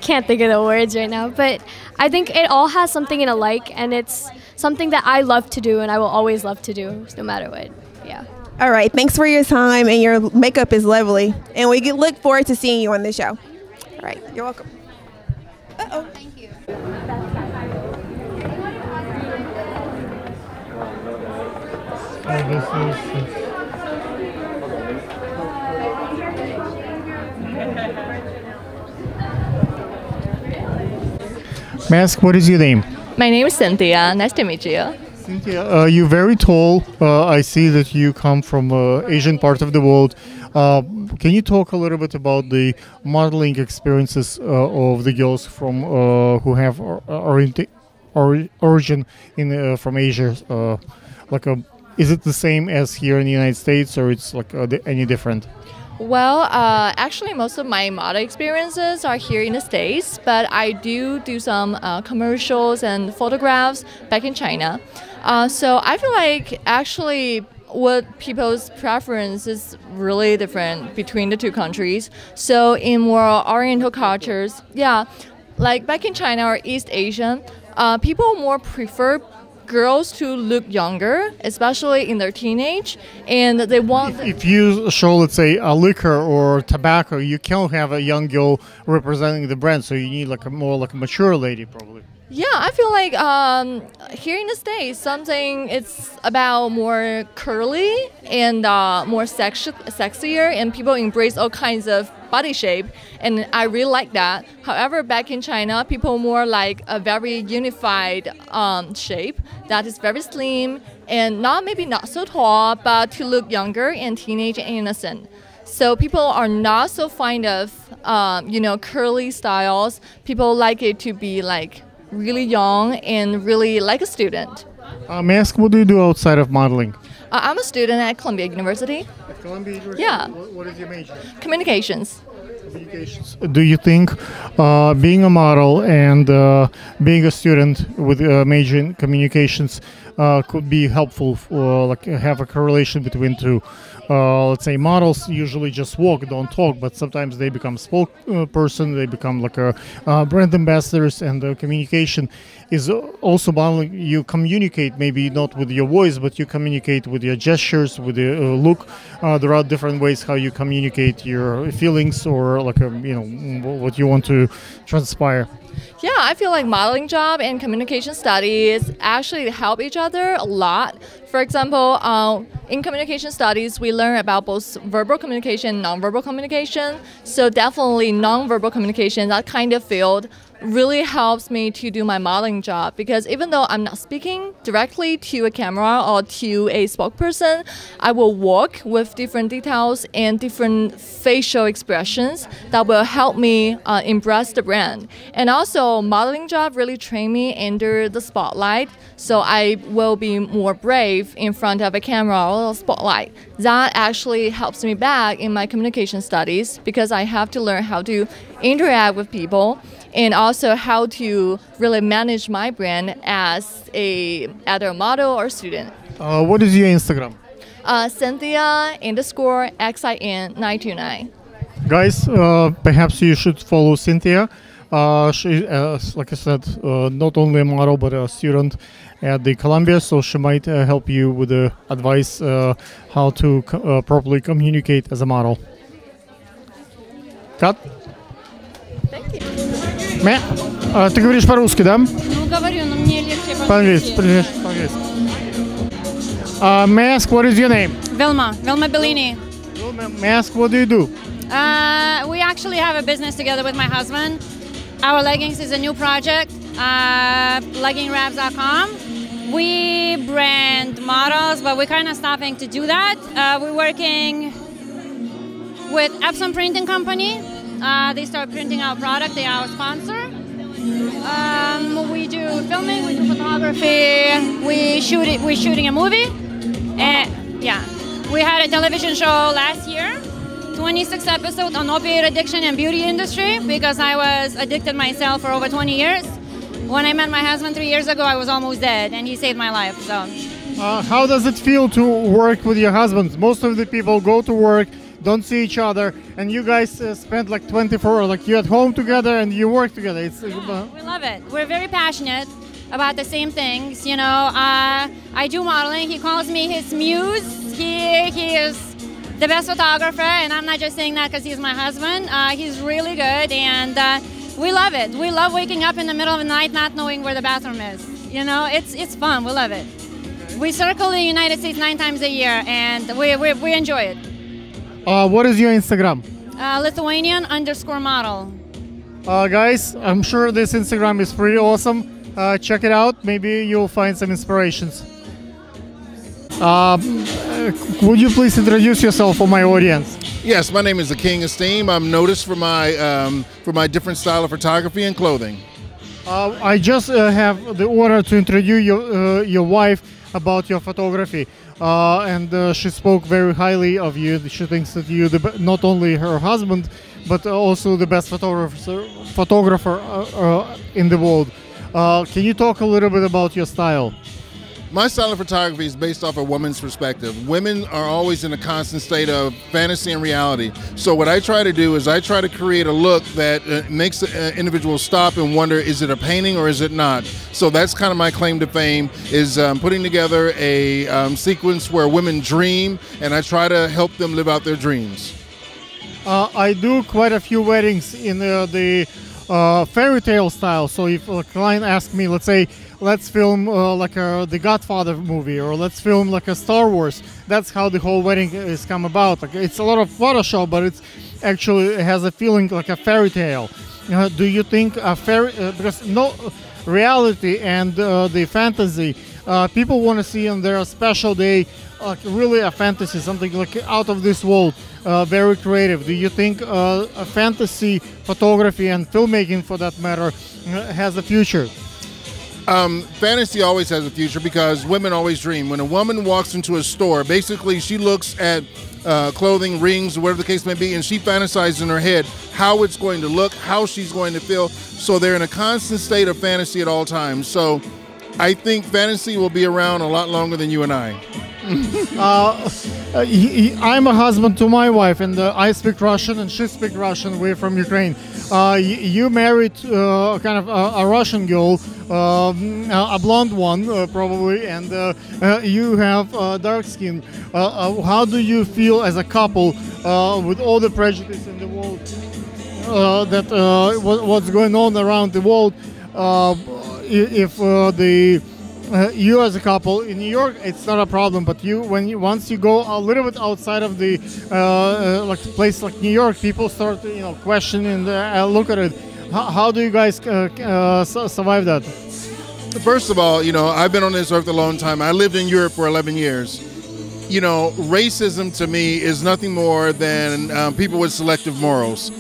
can't think of the words right now, but I think it all has something in alike, and it's something that I love to do and I will always love to do no matter what. Yeah. All right, thanks for your time, and your makeup is lovely, and we look forward to seeing you on the show. All right, you're welcome. Uh-oh. Thank you. Mask, what is your name? My name is Cynthia. Nice to meet you. Cynthia, you're very tall. I see that you come from Asian part of the world. Can you talk a little bit about the modeling experiences of the girls from who have origin from Asia? Is it the same as here in the United States, or it's any different? Well, actually, most of my model experiences are here in the States, but I do some commercials and photographs back in China. So I feel like actually what people's preference is really different between the two countries. So in more Oriental cultures, like back in China or East Asian, people more prefer girls to look younger, especially in their teenage, and they want. If you show, let's say, a liquor or tobacco, you can't have a young girl representing the brand, so you need a more mature lady, probably. Yeah, I feel like here in the States, something it's about more curly and more sexier, and people embrace all kinds of body shape, and I really like that. However, back in China, people more like a very unified shape that is very slim and maybe not so tall, but to look younger and teenage and innocent. So people are not so fond of curly styles. People like it to be really young and really like a student. May I ask, what do you do outside of modeling? I'm a student at Columbia University. At Columbia University? Yeah. What is your major? Communications. Do you think being a model and being a student with a major in communications could be helpful for have a correlation between two? Let's say models usually just walk, don't talk, but sometimes they become spokesperson, they become brand ambassadors, and communication is also modeling. You communicate maybe not with your voice, but you communicate with your gestures, with your look. There are different ways how you communicate your feelings or what you want to transpire. Yeah, I feel like modeling job and communication studies actually help each other a lot. For example, in communication studies, we learn about both verbal communication and nonverbal communication. So definitely nonverbal communication, that kind of field really helps me to do my modeling job, because even though I'm not speaking directly to a camera or to a spokesperson, I will work with different details and different facial expressions that will help me impress the brand. And also, modeling job really trained me under the spotlight, so I will be more brave in front of a camera or a spotlight. That actually helps me back in my communication studies, because I have to learn how to interact with people and also how to really manage my brand as either a model or student. What is your Instagram? Cynthia_XIN929. Guys, perhaps you should follow Cynthia. She, like I said, not only a model but a student at the Columbia, so she might help you with the advice how to properly communicate as a model. Cut. Thank you. Ты говоришь по-русски, да? Ну, говорю, но мне легче По-английски. По-английски. May I ask what is your name? Vilma Bellini. May I ask what do you do? We actually have a business together with my husband. Our leggings is a new project, leggingwraps.com. We brand models, but we're kind of stopping to do that. We're working with Epson Printing Company. They start printing our product. They are our sponsor. We do filming, we do photography, we're shooting a movie. And yeah, we had a television show last year, 26 episodes on opioid addiction and beauty industry, because I was addicted myself for over 20 years. When I met my husband 3 years ago, I was almost dead, and he saved my life. So, how does it feel to work with your husband? Most of the people go to work, don't see each other, and you guys spend like 24 hours, like you're at home together and you work together. It's we love it. We're very passionate about the same things. You know, I do modeling. He calls me his muse. He is the best photographer, and I'm not just saying that because he's my husband. He's really good, and we love it. We love waking up in the middle of the night not knowing where the bathroom is. You know, it's fun. We love it. We circle the United States 9 times a year, and we enjoy it. What is your Instagram? Lithuanian_model. Guys, I'm sure this Instagram is pretty awesome. Check it out. Maybe you'll find some inspirations. Would you please introduce yourself for my audience? Yes, my name is the King Esteem. I'm noticed for my different style of photography and clothing. I just have the honor to introduce your wife about your photography. And she spoke very highly of you. She thinks that you're not only her husband, but also the best photographer in the world. Can you talk a little bit about your style? My style of photography is based off a woman's perspective. Women are always in a constant state of fantasy and reality. So what I try to do is I try to create a look that makes the individual stop and wonder, is it a painting or is it not? So that's kind of my claim to fame, is putting together a sequence where women dream, and I try to help them live out their dreams. I do quite a few weddings in the fairy tale style. So if a client asks me, let's say, let's film like the Godfather movie, or let's film like a Star Wars, that's how the whole wedding is come about. Like, it's a lot of Photoshop, but it's actually, it has a feeling like a fairy tale. Do you think a because no reality and the fantasy, people want to see on their special day really a fantasy, something like out of this world, very creative. Do you think a fantasy photography and filmmaking, for that matter, has a future? Fantasy always has a future, because women always dream. When a woman walks into a store, basically she looks at clothing, rings, whatever the case may be, and she fantasizes in her head how it's going to look, how she's going to feel. So they're in a constant state of fantasy at all times. So I think fantasy will be around a lot longer than you and I. I'm a husband to my wife, and I speak Russian and she speaks Russian. We're from Ukraine. You married kind of a Russian girl, a blonde one probably, and you have dark skin. How do you feel as a couple with all the prejudice in the world, what's going on around the world? If you as a couple in New York, it's not a problem, but once you go a little bit outside of the like place like New York, people start questioning and look at it. How do you guys survive that? First of all, I've been on this earth a long time. I lived in Europe for 11 years. Racism to me is nothing more than people with selective morals.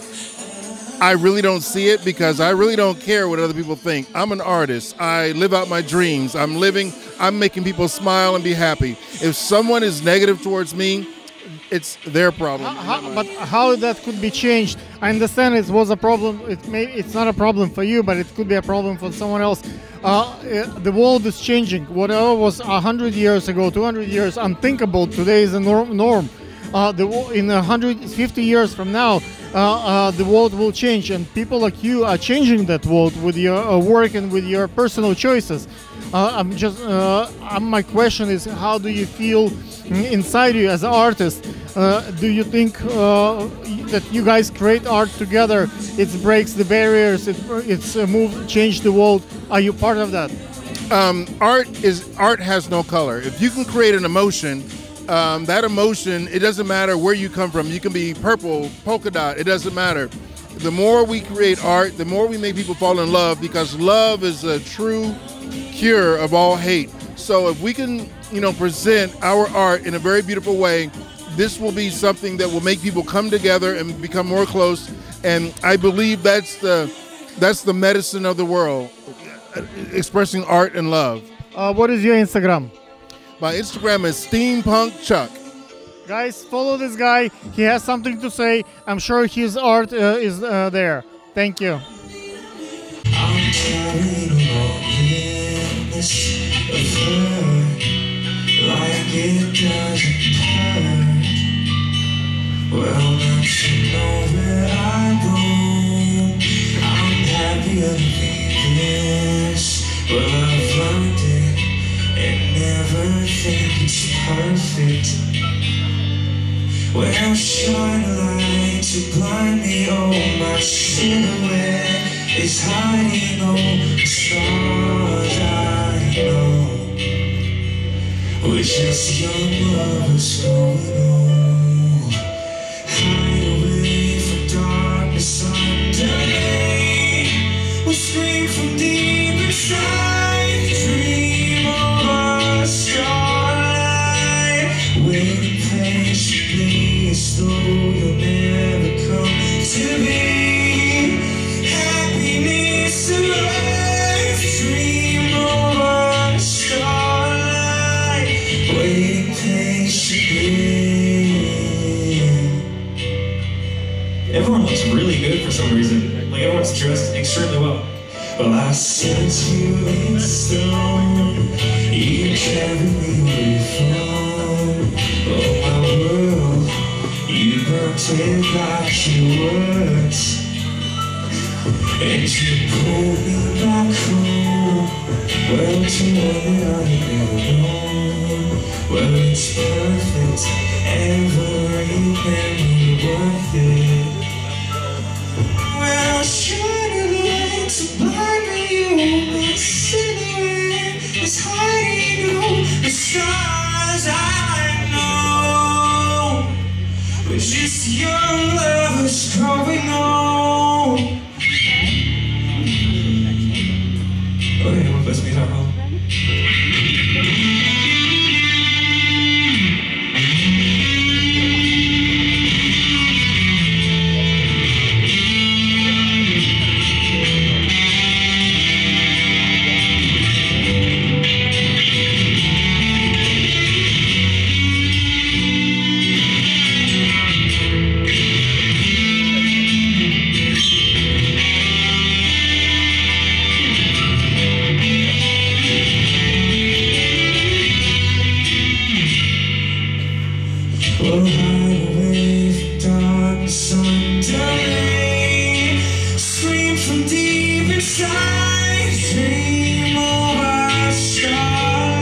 I really don't see it because I really don't care what other people think. I'm an artist. I live out my dreams. I'm making people smile and be happy. If someone is negative towards me, it's their problem. But how that could be changed? I understand it was a problem. It's not a problem for you, but it could be a problem for someone else. The world is changing. Whatever was 100 years ago, 200 years unthinkable, today is a norm. In 150 years from now, the world will change, and people like you are changing that world with your work and with your personal choices. My question is, how do you feel inside you as an artist? Do you think that you guys create art together? It breaks the barriers. It's change the world. Are you part of that? Art has no color. If you can create an emotion, that emotion, it doesn't matter where you come from. You can be purple, polka dot. It doesn't matter. The more we create art, the more we make people fall in love, because love is a true cure of all hate. So if we can, present our art in a very beautiful way, this will be something that will make people come together and become more close. And I believe that's the medicine of the world, expressing art and love. What is your Instagram? My Instagram is Steampunk Chuck. Guys, follow this guy. He has something to say. I'm sure his art is there. Thank you. I'm carrying loneliness of her, like it doesn't hurt. Well, now you know where I go. I'm happy of this. Well, I've learned it and never think it's perfect. Well, shine a light to blind me. Oh, my silhouette is hiding. Oh, the stars I know. We're just young lovers going on. Hide away from darkness underneath. We'll scream from deep inside. Dream of a starlight. Waiting patiently as though you'll never come to me. Happiness and life. Dream of a starlight. Waiting patiently. Everyone looks really good for some reason. Like everyone's dressed extremely well. Well, I set you in stone. You carry me where you're from. Oh, my world, you burnt it like your words. And you pulled me back home. Well, to one that I never known. Well, it's perfect. Every memory worth it. Well, shine a light to blind me. My silhouette is hiding. Oh, the stars I know. We're just young lovers growing old. Okay, what best meet our home? We'll hide away from darkness underneath. Scream from deep inside. Dream of our starlight.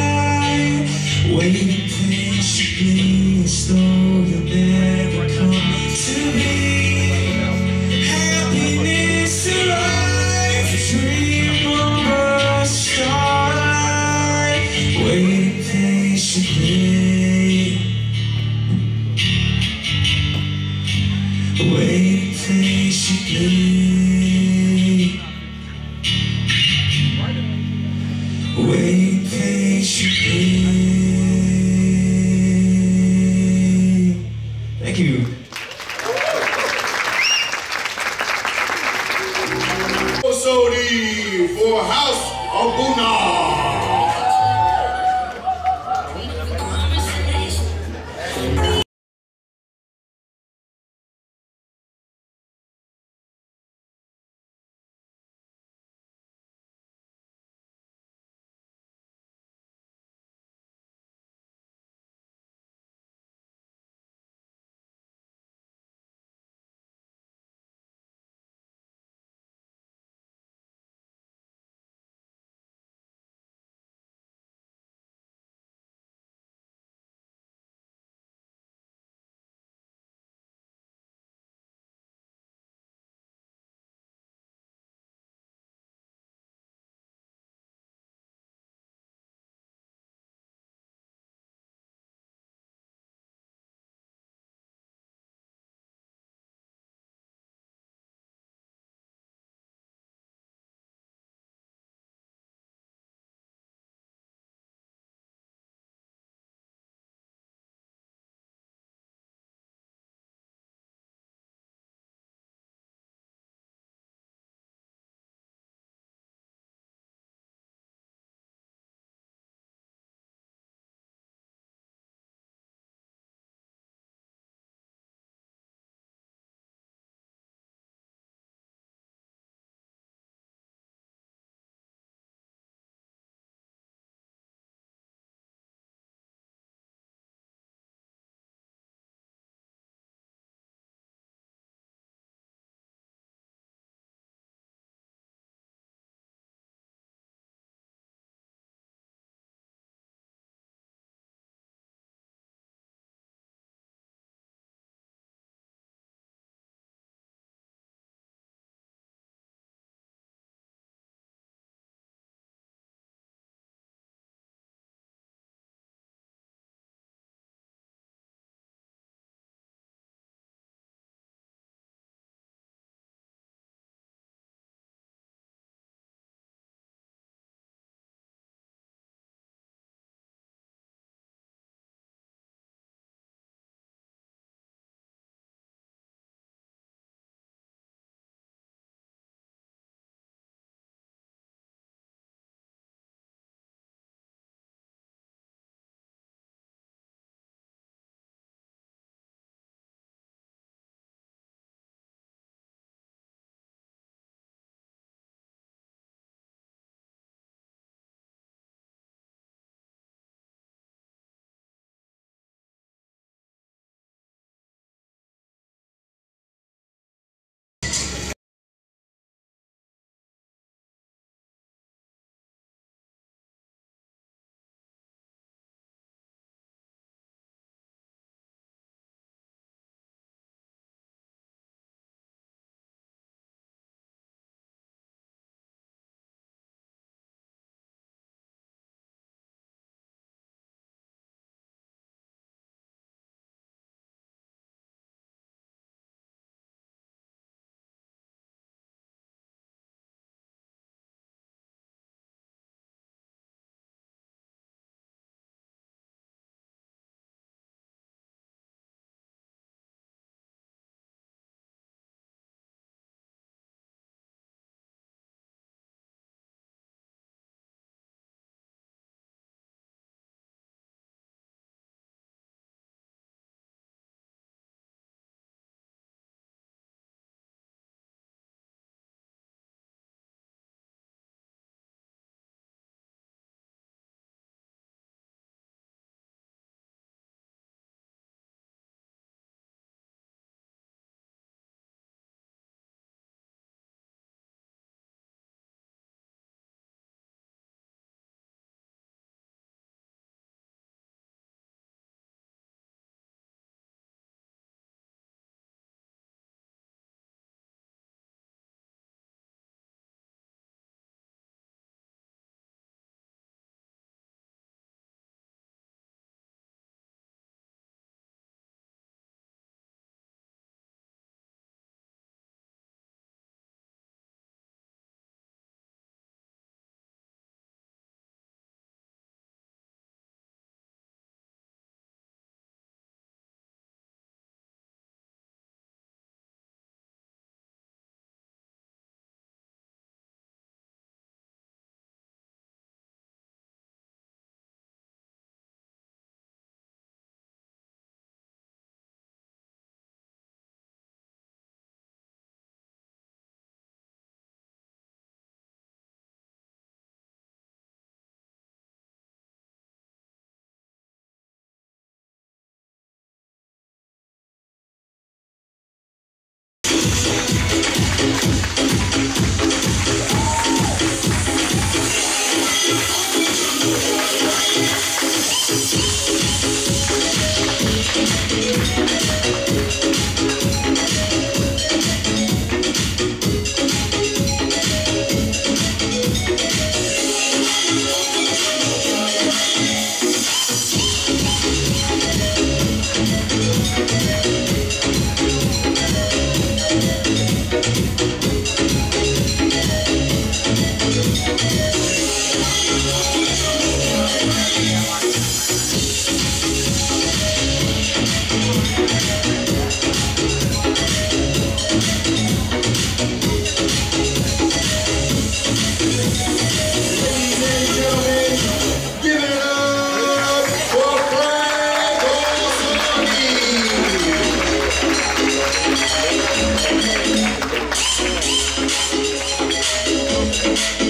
Waiting patiently as though you'll never come to me. Happiness and life. Dream of our starlight. Waiting patiently. Wait patiently. Sodi for House of Buna.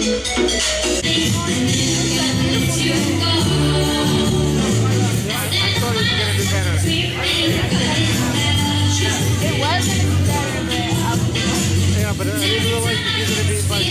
Yeah, but I didn't realize that you're going to be by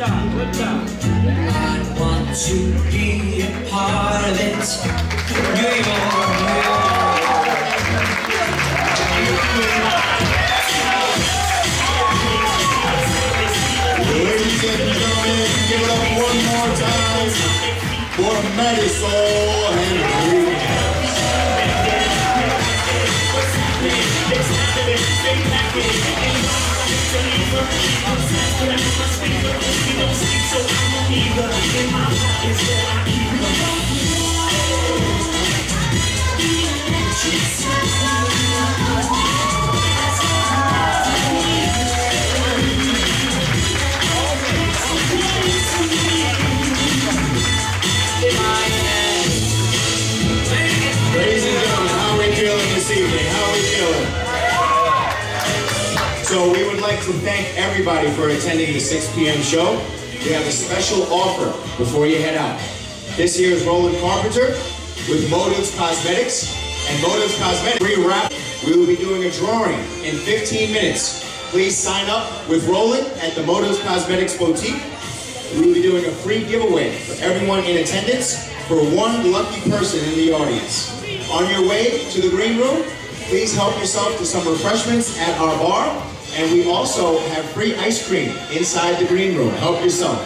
I want to be a part of it. New York. Ladies and gentlemen, give it up one more time for Marisol Henry. Ladies and gentlemen, how are we feeling this evening? How are we feeling? So we would like to thank everybody for attending the 6 p.m. show. We have a special offer before you head out. This here is Roland Carpenter with Motives Cosmetics. And Motives Cosmetics, pre-wrap, we will be doing a drawing in 15 minutes. Please sign up with Roland at the Motives Cosmetics Boutique. We will be doing a free giveaway for everyone in attendance for one lucky person in the audience. On your way to the green room, please help yourself to some refreshments at our bar. And we also have free ice cream inside the green room. Help yourself.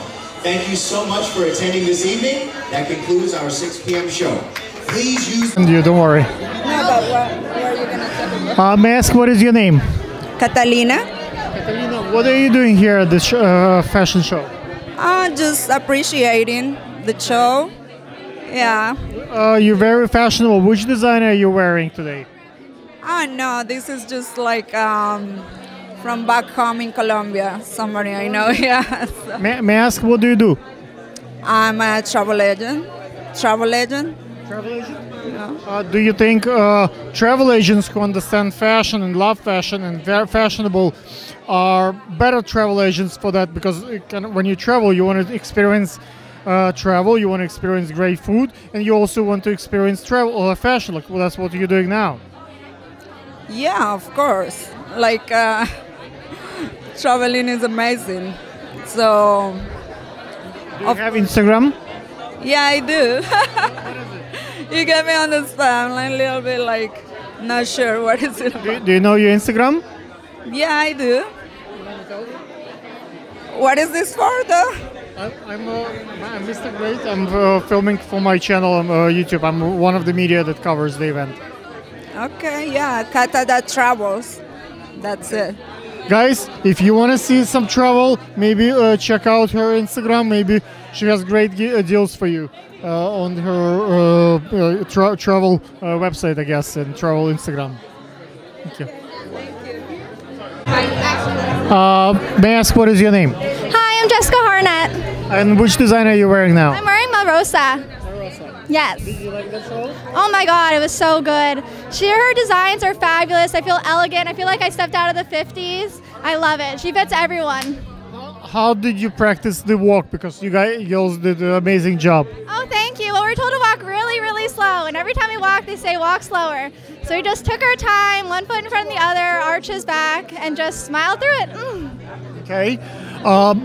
Thank you so much for attending this evening. That concludes our 6 p.m. show. Please use... Don't worry. No, but where are you going to talk? May I ask, what is your name? Catalina. Catalina, what are you doing here at this fashion show? Just appreciating the show. Yeah. You're very fashionable. Which designer are you wearing today? No, this is just like from back home in Colombia. Somebody I know, yeah. So. May I ask, what do you do? I'm a travel agent. Travel agent? Yeah. Do you think travel agents who understand fashion and love fashion and very fashionable are better travel agents for that? Because when you travel, you want to experience travel, you want to experience great food, and you also want to experience travel or fashion. Like, well, that's what you're doing now. Yeah, of course. Like traveling is amazing. So. Do you have Instagram? Yeah, I do. You get me on the spot. I'm like a little bit like not sure what is it about. Do you know your Instagram? Yeah, I do. What is this for, though? I'm Mr. Great. I'm filming for my channel on YouTube. I'm one of the media that covers the event. Okay, yeah, Kata that travels. That's it. Guys, if you want to see some travel, maybe check out her Instagram. Maybe she has great deals for you on her travel website, I guess, and travel Instagram. Thank you. May I ask, what is your name? Hi, I'm Jessica Harnett. And which design are you wearing now? I'm wearing Marosa. Yes. Did you like that show? Oh my God, it was so good. Her designs are fabulous. I feel elegant. I feel like I stepped out of the 50s. I love it. She fits everyone. How did you practice the walk? Because you girls did an amazing job. Oh, thank you. Well, we're told to walk really, really slow. And every time we walk, they say walk slower. So we just took our time, one foot in front of the other, arches back, and just smiled through it. Okay.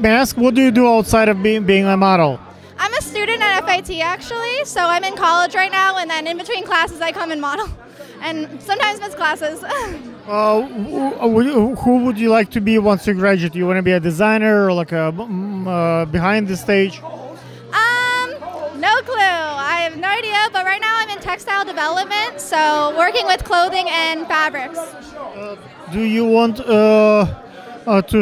May I ask, what do you do outside of being a model? I'm a student at FIT, actually. So I'm in college right now, and then in between classes, I come and model. And sometimes miss classes. Who would you like to be once you graduate? You want to be a designer or like a behind the stage? No clue. I have no idea, but right now I'm in textile development, so working with clothing and fabrics. Do you want to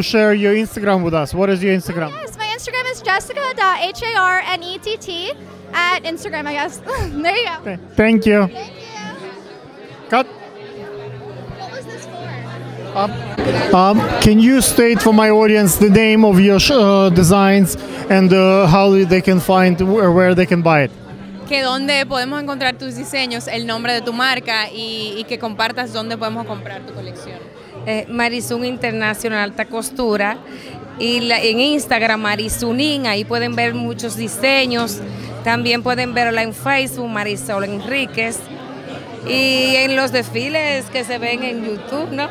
share your Instagram with us? What is your Instagram? Yes, my Instagram is jessica.harnett at Instagram, I guess. There you go. Okay. Thank you. Thank you. Cut. What was this for? Can you state for my audience the name of your designs and how they can find where they can buy it? Que dónde podemos encontrar tus diseños, el nombre de tu marca y que compartas dónde podemos comprar tu colección. Marizun Internacional Alta Costura y en Instagram Marizunin, ahí pueden ver muchos diseños. También pueden verla en Facebook Marisol Enríquez. Y en los desfiles que se ven en YouTube, ¿no?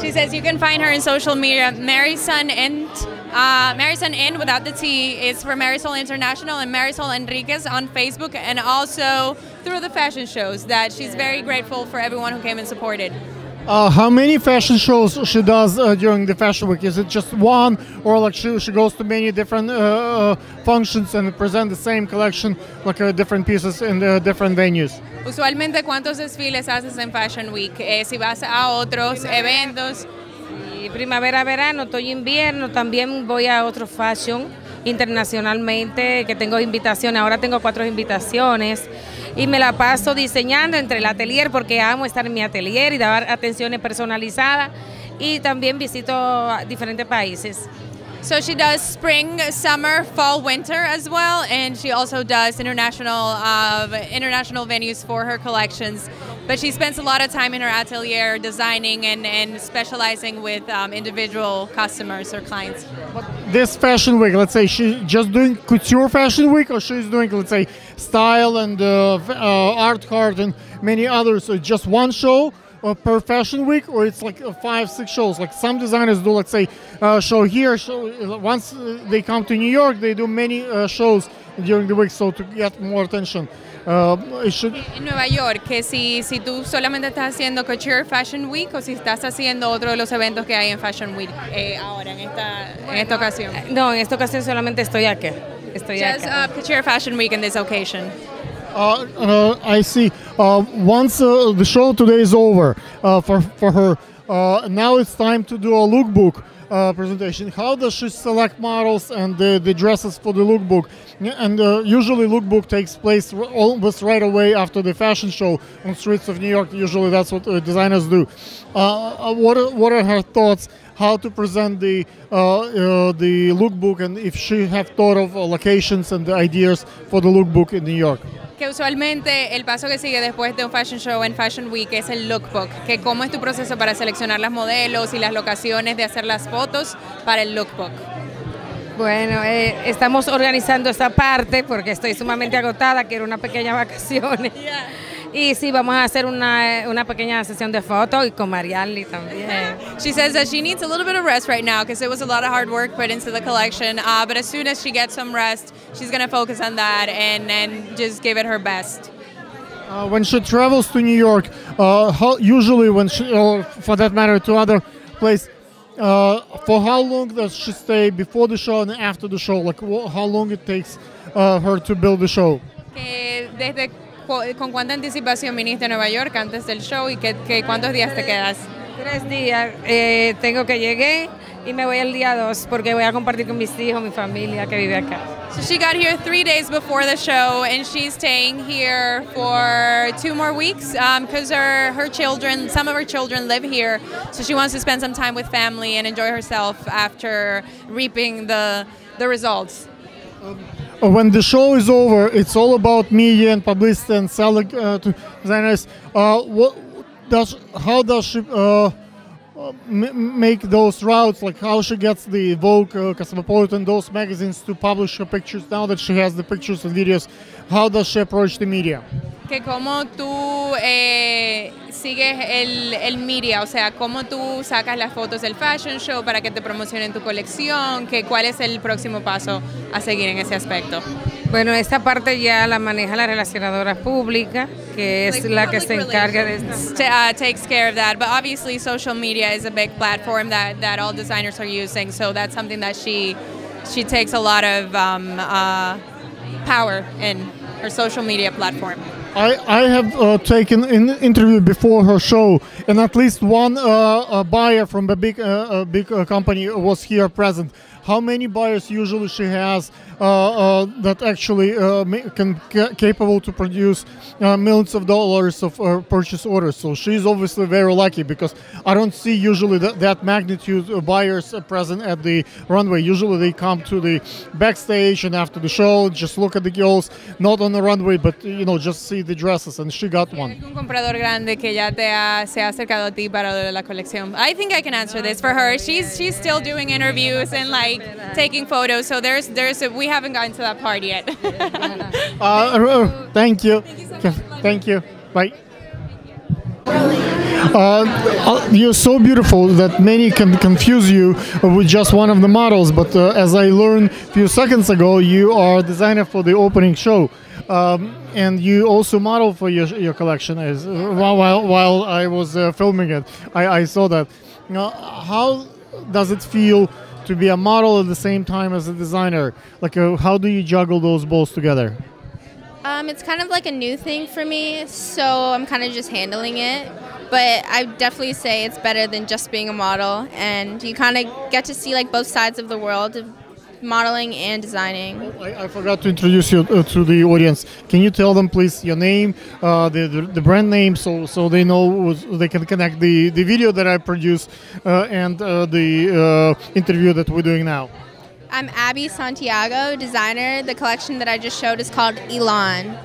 She says you can find her in social media, Marizun and Marisol in without the T is for Marisol International and Marisol Enriquez on Facebook, and also through the fashion shows that she's very grateful for everyone who came and supported. How many fashion shows she does during the fashion week? Is it just one, or like she goes to many different functions and present the same collection, like different pieces in the different venues? Usualmente, ¿cuántos desfiles haces en Fashion Week? Si vas a otros eventos. Y primavera, verano, otoño, invierno, también voy a otro fashion internacionalmente, que tengo invitaciones. Ahora tengo 4 invitaciones. Y me la paso diseñando entre el atelier porque amo estar en mi atelier y dar atenciones personalizadas, y también visito diferentes países. So she does spring, summer, fall, winter as well, and she also does international venues for her collections. But she spends a lot of time in her atelier designing and specializing with individual customers or clients. This fashion week, let's say, she's just doing couture fashion week, or she's doing, let's say, style and art card and many others. So just one show per fashion week, or it's like 5-6 shows? Like some designers do, let's say, show here. Once they come to New York, they do many shows during the week, so to get more attention. En Nueva York, que si tú solamente estás haciendo Couture Fashion Week o si estás haciendo otro de los eventos que hay en Fashion Week ahora, en esta ocasión. No, en esta ocasión solamente estoy aquí. Just Couture Fashion Week in this occasion. I see. Once the show today is over for her, now it's time to do a lookbook presentation. How does she select models and the dresses for the lookbook? And usually lookbook takes place almost right away after the fashion show on streets of New York. Usually that's what designers do. What are her thoughts? How to present the lookbook, and if she have thought of locations and the ideas for the lookbook in New York? Que usualmente el paso que sigue después de un fashion show en Fashion Week es el lookbook, que cómo es tu proceso para seleccionar las modelos y las locaciones de hacer las fotos para el lookbook. Bueno, estamos organizando esta parte porque estoy sumamente agotada, quiero una pequeña vacaciones. Y sí, vamos a hacer una pequeña sesión de fotos y con Mariali también. She says that she needs a little bit of rest right now because it was a lot of hard work put into the collection. But as soon as she gets some rest, she's going to focus on that and just give it her best. When she travels to New York, usually when she, or for that matter to other places, for how long does she stay before the show and after the show? Like how long it takes her to build the show? ¿Con cuánta anticipación viniste a Nueva York antes del show y cuántos días te quedas? 3 días. Tengo que llegué y me voy el día 2 porque voy a compartir con mis hijos, mi familia que vive acá. So she got here 3 days before the show, and she's staying here for 2 more weeks because her children, some of her children live here, so she wants to spend some time with family and enjoy herself after reaping the results. When the show is over, it's all about media and publicity and selling to designers. How does she make those routes? Like how she gets the Vogue, Cosmopolitan, those magazines to publish her pictures? Now that she has the pictures and videos, how does she approach the media? Que cómo tú sigues el media, o sea, cómo tú sacas las fotos del fashion show para que te promocionen tu colección, que cuál es el próximo paso a seguir en ese aspecto. Bueno, esta parte ya la maneja la relacionadora pública, que es la que se encarga de esto. Takes care of that, but obviously social media is a big platform that all designers are using, so that's something that she takes a lot of power in her social media platform. I have taken an interview before her show, and at least one buyer from a big company was here present. How many buyers usually she has that actually capable to produce millions of dollars of purchase orders? So she's obviously very lucky because I don't see usually that magnitude of buyers present at the runway. Usually they come to the backstage and after the show just look at the girls, not on the runway, but just see the dresses, and she got one. Un comprador grande que ya se ha acercado a ti para la colección. I think I can answer this for her. She's still doing interviews and taking photos, so we haven't gotten to that part yet. Thank you. Thank you. Bye. You're so beautiful that many can confuse you with just one of the models. But as I learned a few seconds ago, you are a designer for the opening show. And you also model for your collection. While I was filming it, I saw that. How does it feel to be a model at the same time as a designer? Like, how do you juggle those both together? It's kind of like a new thing for me, so I'm kind of just handling it. But I definitely say it's better than just being a model, and you kind of get to see like both sides of the world of modeling and designing. I forgot to introduce you to the audience. Can you tell them, please, your name, the brand name, so they know, they can connect the video that I produced and the interview that we're doing now? I'm Abby Santiago, designer. The collection that I just showed is called Elon.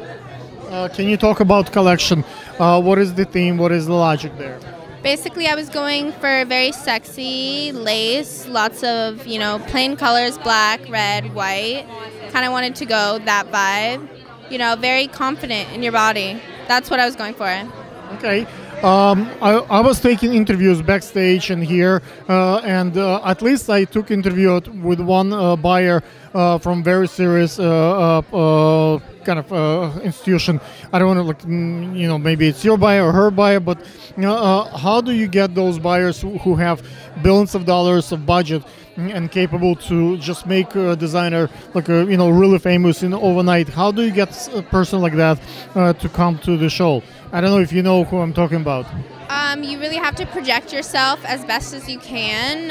Can you talk about collection? What is the theme? What is the logic there? Basically, I was going for very sexy lace, lots of, plain colors, black, red, white. Kind of wanted to go that vibe. Very confident in your body. That's what I was going for. Okay. I was taking interviews backstage and here, and at least I took interview with one buyer from very serious kind of institution. I don't want to maybe it's your buyer or her buyer, but how do you get those buyers who have billions of dollars of budget and capable to just make a designer like really famous in overnight? How do you get a person like that to come to the show? I don't know if you know who I'm talking about. You really have to project yourself as best as you can.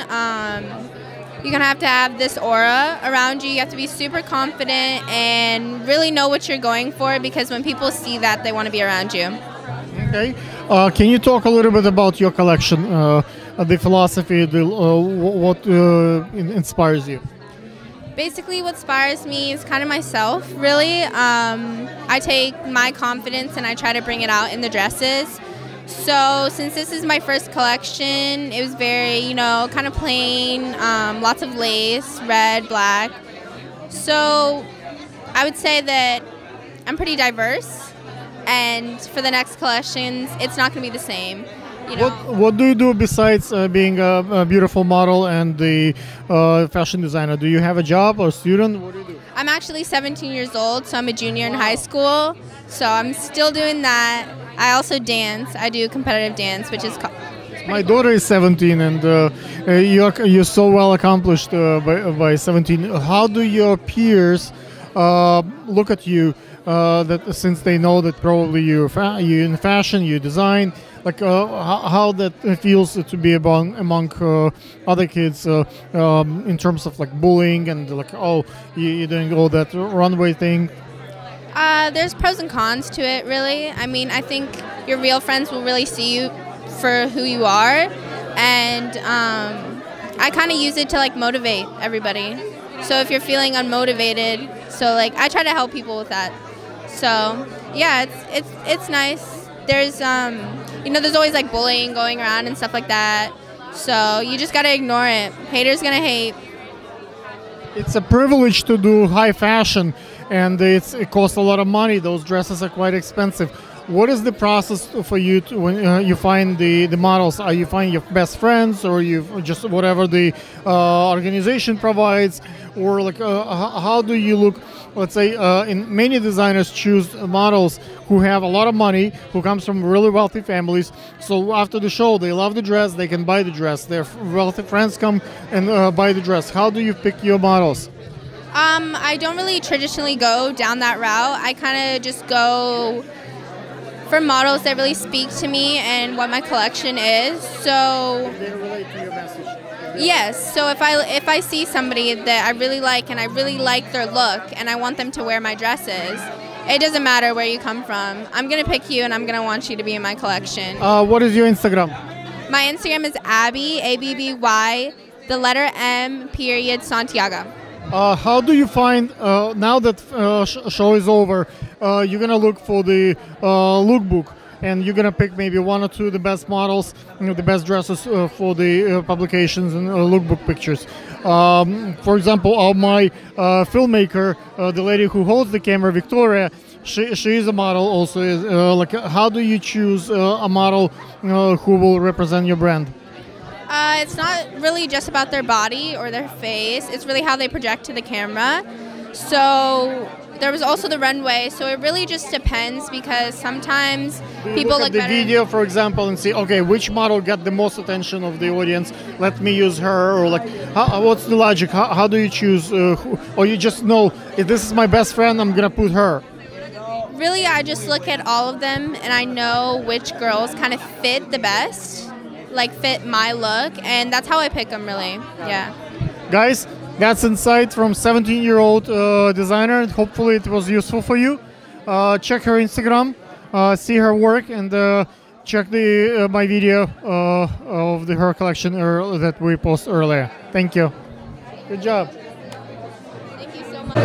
You're going to have this aura around you. You have to be super confident and really know what you're going for, because when people see that, they want to be around you. Okay. Can you talk a little bit about your collection, the philosophy, what inspires you? Basically, what inspires me is kind of myself, really. I take my confidence and I try to bring it out in the dresses. So since this is my first collection, it was very, kind of plain, lots of lace, red, black. So I would say that I'm pretty diverse, and for the next collections, it's not going to be the same. What do you do besides being a beautiful model and the fashion designer? Do you have a job or student? What do you do? I'm actually 17 years old, so I'm a junior in high school. So I'm still doing that. I also dance. I do competitive dance, which is my daughter is 17, and you're so well accomplished by 17. How do your peers look at you? That since they know that probably you in fashion, you design. Like how that feels to be among other kids in terms of like bullying and like, you're doing all that runway thing. There's pros and cons to it, really. I mean, I think your real friends will really see you for who you are, and I kind of use it to like motivate everybody. So if you're feeling unmotivated, I try to help people with that. So yeah, it's nice. There's there's always like bullying going around and stuff like that. So you just gotta ignore it. Haters gonna hate. It's a privilege to do high fashion, and it costs a lot of money. Those dresses are quite expensive. What is the process for you when you find the models? Are you find your best friends, or you just whatever the organization provides, or like how do you look? Let's say in many designers choose models who have a lot of money, who comes from really wealthy families. So after the show, they love the dress, they can buy the dress. Their wealthy friends come and buy the dress. How do you pick your models? I don't really traditionally go down that route. I kind of just go for models that really speak to me and what my collection is. So they relate to your message. Yes. So if I see somebody that I really like and I really like their look and I want them to wear my dresses, it doesn't matter where you come from. I'm gonna pick you and I'm gonna want you to be in my collection. What is your Instagram? My Instagram is Abby, ABBY, the letter M, period, Santiago. How do you find, now that show is over, you're going to look for the lookbook. and you're gonna pick maybe one or two of the best models, the best dresses for the publications and lookbook pictures. For example, my filmmaker, the lady who holds the camera, Victoria, she is a model also. Like, how do you choose a model who will represent your brand? It's not really just about their body or their face. It's really how they project to the camera. So there was also the runway. So it really just depends because sometimes people look at the better. video, for example, and see, okay, which model got the most attention of the audience? Let me use her. Or like, what's the logic? How do you choose? Or you just know, if this is my best friend, I'm gonna put her. Really, I just look at all of them and I know which girls kind of fit the best, like fit my look, and that's how I pick them, really. Yeah. Guys, that's insight from 17-year-old designer, and hopefully it was useful for you. Check her Instagram, see her work, and check my video of her collection that we posted earlier. Thank you. Good job. Thank you so much.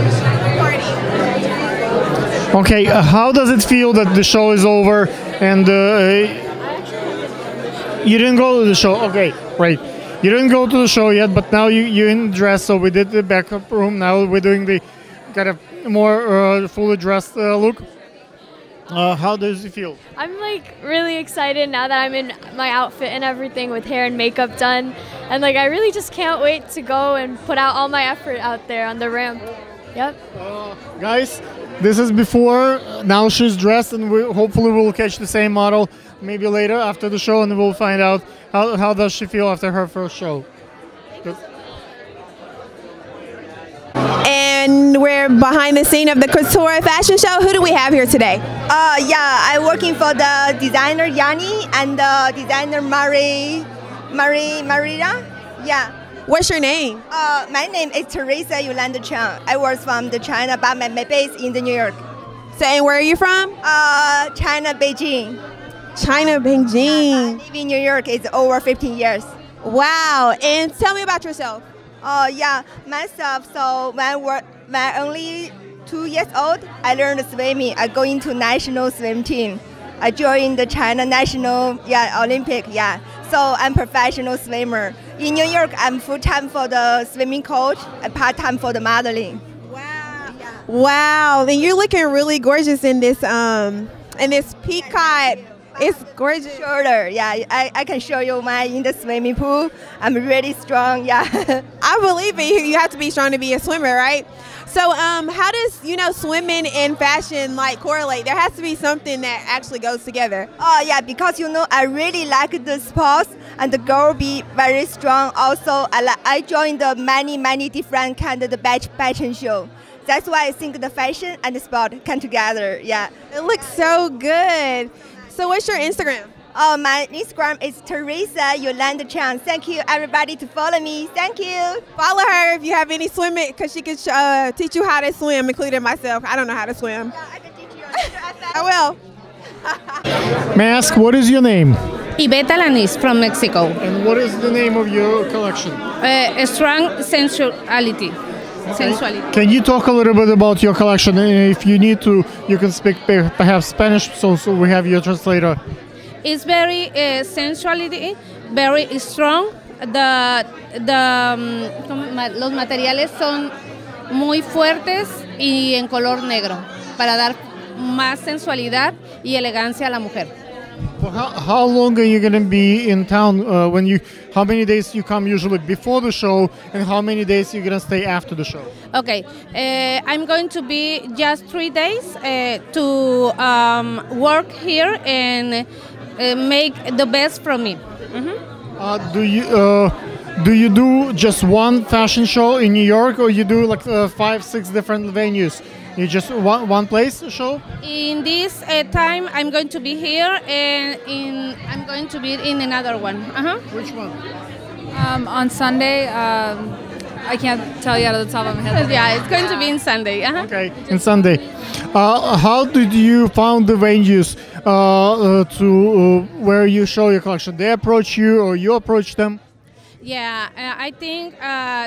Okay, how does it feel that the show is over and you didn't go to the show? Okay, right. You didn't go to the show yet, but now you're in dress, so we did the backup room. Now we're doing the kind of more fully dressed look. How does it feel? I'm like really excited now that I'm in my outfit and everything with hair and makeup done. And like I really just can't wait to go and put out all my effort out there on the ramp. Yep. Guys, this is before. Now she's dressed, and hopefully we'll catch the same model maybe later after the show, and we'll find out how does she feel after her first show. And we're behind the scene of the couture fashion show. Who do we have here today? Yeah, I'm working for the designer Yanni and the designer Marina. Yeah. What's your name? My name is Teresa Yolanda Chang. I was from the China, but my base in the New York. So, and where are you from? China, Beijing. China, Beijing. I live in New York. It's over 15 years. Wow. And tell me about yourself. Yeah, myself. So when only 2 years old, I learned swimming. I go into national swim team. I joined the China national Olympic. Yeah. So I'm professional swimmer. In New York, I'm full-time for the swimming coach and part-time for the modeling. Wow. Yeah. Wow. Then you're looking really gorgeous in this peacock. It's gorgeous. Shoulder. Yeah, I can show you mine in the swimming pool. I'm really strong. Yeah. I believe it. You have to be strong to be a swimmer, right? So how does, swimming and fashion correlate? There has to be something that actually goes together. Oh yeah, because I really like the sports and the girl be very strong. Also, I joined the many different kind of the fashion show. That's why I think the fashion and the sport come together. Yeah. It looks so good. So what's your Instagram? Oh, my Instagram is Teresa Yolanda Chang. Thank you, everybody, to follow me. Thank you. Follow her if you have any swimming, because she can teach you how to swim, including myself. I don't know how to swim. Yeah, I can teach you. I will. May I ask, what is your name? Iveta Lanis from Mexico. And what is the name of your collection? Strong sensuality. Sensuality. Can you talk a little bit about your collection? If you need to, you can speak perhaps Spanish, so we have your translator. It's very sensuality, very strong. Los materiales son muy fuertes y en color negro para dar más sensualidad y elegancia a la mujer. Well, how long are you going to be in town? How many days you come usually before the show, and how many days you're going to stay after the show? Okay, I'm going to be just 3 days to work here and make the best from me. Do you do just one fashion show in New York, or you do 5-6 different venues? You just one place show? In this time, I'm going to be here, and I'm going to be in another one. Which one? On Sunday. I can't tell you out of the top of my head. Yeah, it's going to be in Sunday. Okay, in Sunday. How did you find the venues to where you show your collection? They approach you, or you approach them? Yeah, I think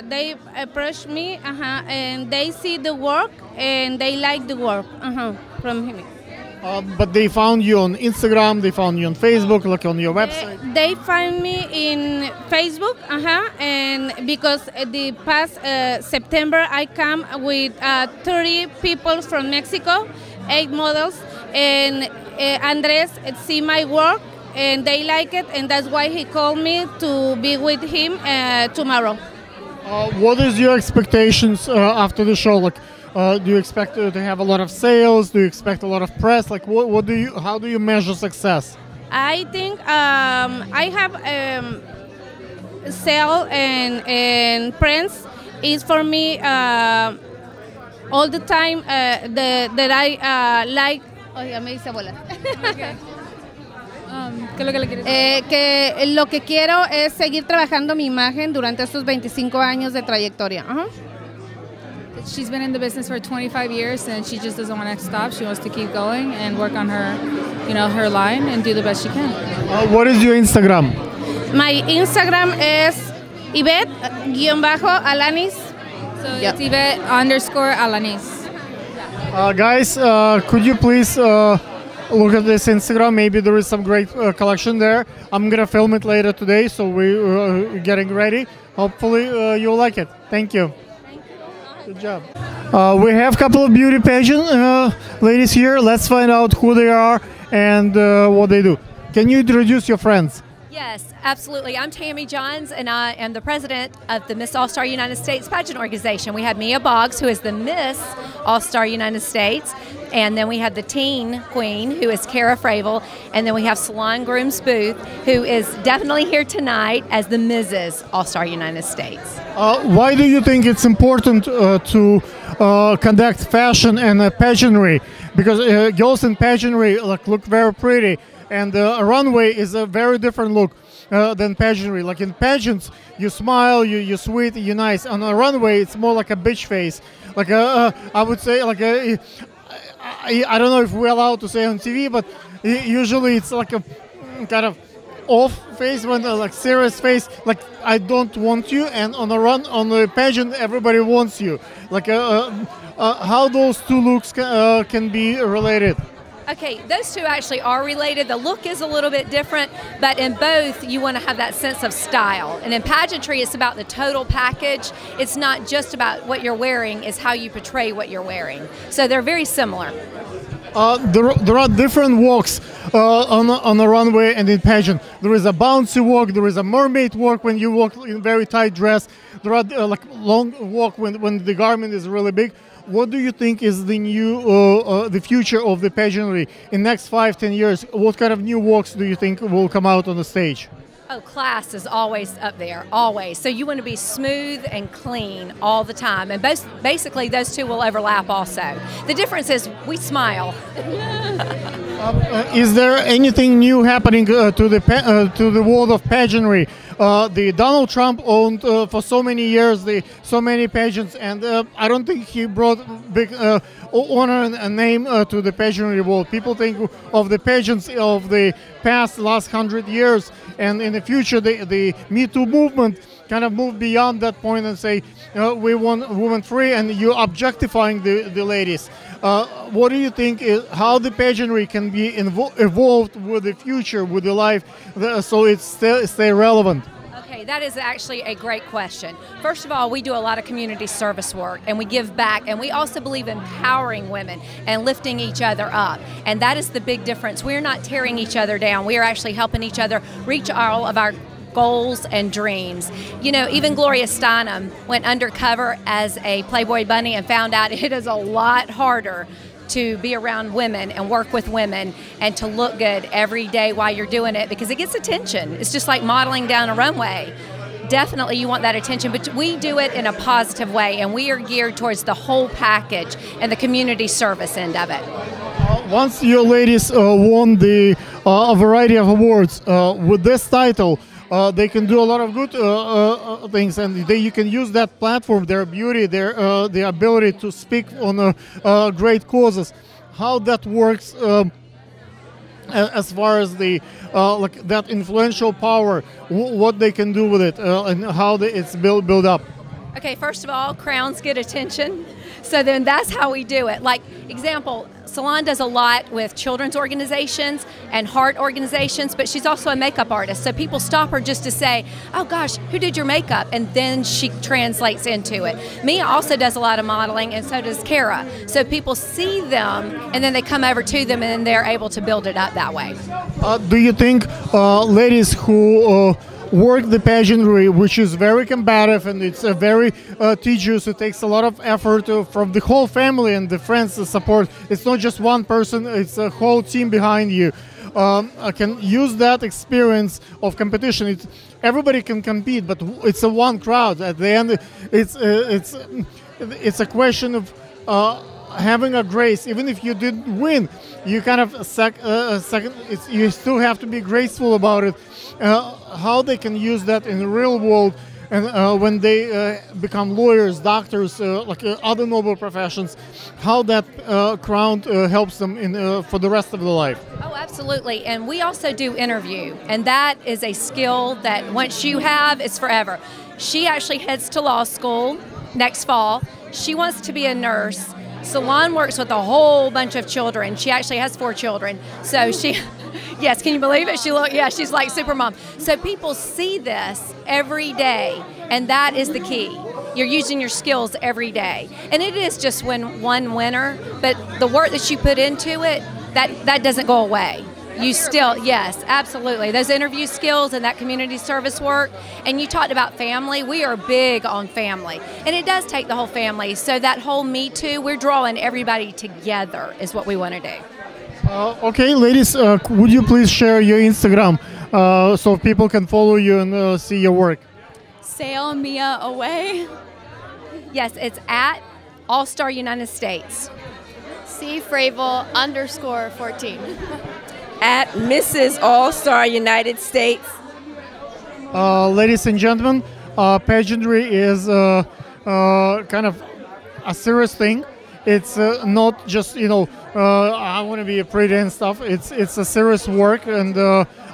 they approach me, and they see the work, and they like the work from him. But they found you on Instagram, they found you on Facebook, like on your website. They find me in Facebook, and because the past September I come with 30 people from Mexico, 8 models, and Andres see my work and they like it, and that's why he called me to be with him tomorrow. What is your expectations after the show? Like, do you expect to have a lot of sales? Do you expect a lot of press? Like, how do you measure success? I think I have sale and friends is for me all the time that I like. Oiga, me dice bola. ¿Qué es lo que le quieres Que lo que quiero es seguir trabajando mi imagen durante estos 25 años de trayectoria. She's been in the business for 25 years and she just doesn't want to stop. She wants to keep going and work on her, her line and do the best she can. What is your Instagram? My Instagram is Yvette_Alanis. So it's Yvette_Alanis. Guys, could you please look at this Instagram? Maybe there is some great collection there. I'm gonna film it later today, so we're getting ready. Hopefully you'll like it. Thank you. Good job. We have a couple of beauty pageant ladies here. Let's find out who they are and what they do. Can you introduce your friends? Yes, absolutely. I'm Tammy Johns, and I am the president of the Miss All-Star United States pageant organization. We have Mia Boggs, who is the Miss All-Star United States, and then we have the teen queen, who is Cara Fravel, and then we have Salon Grooms Booth, who is definitely here tonight as the Mrs. All-Star United States. Why do you think it's important to conduct fashion and pageantry? Because girls in pageantry look very pretty, and a runway is a very different look than pageantry. Like in pageants, you smile, you're sweet, you're nice. On a runway, it's more like a bitch face. Like I would say, like I don't know if we're allowed to say on TV, but usually it's like a kind of off face, when like serious face, like I don't want you, and on the pageant everybody wants you. Like how those two looks can be related? Okay, those two actually are related. The look is a little bit different, but in both you want to have that sense of style. And in pageantry, it's about the total package. It's not just about what you're wearing, it's how you portray what you're wearing. So they're very similar. There are different walks on a runway and in pageant. There is a bouncy walk, there is a mermaid walk when you walk in very tight dress. There are like long walk when the garment is really big. What do you think is the new, the future of the pageantry in next 5-10 years? What kind of new walks do you think will come out on the stage? Oh, class is always up there, always. So you want to be smooth and clean all the time. And basically those two will overlap also. The difference is we smile. Is there anything new happening to the world of pageantry? The Donald Trump owned for so many years so many pageants, and I don't think he brought big honor and name to the pageantry world. People think of the pageants of the past last 100 years, and in the future the Me Too movement kind of move beyond that point and say we want women free, and you're objectifying the ladies. What do you think is how the pageantry can be evolved with the future, with the life, so it stay relevant? Okay, that is actually a great question. First of all, we do a lot of community service work, and we give back, and we also believe in empowering women and lifting each other up. And that is the big difference. We're not tearing each other down. We are actually helping each other reach all of our goals and dreams. You know, even Gloria Steinem went undercover as a Playboy bunny and found out it is a lot harder to be around women and work with women and to look good every day while you're doing it, because it gets attention. It's just like modeling down a runway. Definitely you want that attention, but we do it in a positive way, and we are geared towards the whole package and the community service end of it. Once your ladies won a variety of awards with this title, they can do a lot of good things, and you can use that platform, their beauty, their ability to speak on great causes. How that works as far as the like that influential power, what they can do with it, and how it's built up. Okay, first of all, crowns get attention. So then that's how we do it. Like, example, Salon does a lot with children's organizations and heart organizations, but she's also a makeup artist. So people stop her just to say, oh gosh, who did your makeup? And then she translates into it. Mia also does a lot of modeling, and so does Kara. So people see them, and then they come over to them, and then they're able to build it up that way. Do you think ladies who work the pageantry, which is very combative and it's very tedious, it takes a lot of effort from the whole family and the friends to support. It's not just one person, it's a whole team behind you. I can use that experience of competition. Everybody can compete, but it's a one crowd. At the end, it's a question of having a grace. Even if you didn't win, you kind of you still have to be graceful about it. How they can use that in the real world, and when they become lawyers, doctors, like other noble professions, how that crown helps them for the rest of their life. Oh, absolutely. And we also do interview, and that is a skill that once you have, it's forever. She actually heads to law school next fall. She wants to be a nurse. Salon works with a whole bunch of children. She actually has 4 children. So she, yes, can you believe it? She's like super mom. So people see this every day, and that is the key. You're using your skills every day. And it is just one winner, but the work that you put into it, that doesn't go away. You still, yes, absolutely. Those interview skills and that community service work. And you talked about family. We are big on family. And it does take the whole family. So that whole Me Too, we're drawing everybody together is what we want to do. Okay, ladies, would you please share your Instagram so people can follow you and see your work? Sail Mia away. Yes, it's at All Star United States. C Fravel _14. At Mrs. All-Star United States. Ladies and gentlemen, pageantry is kind of a serious thing. It's not just, I want to be pretty and stuff. It's a serious work, and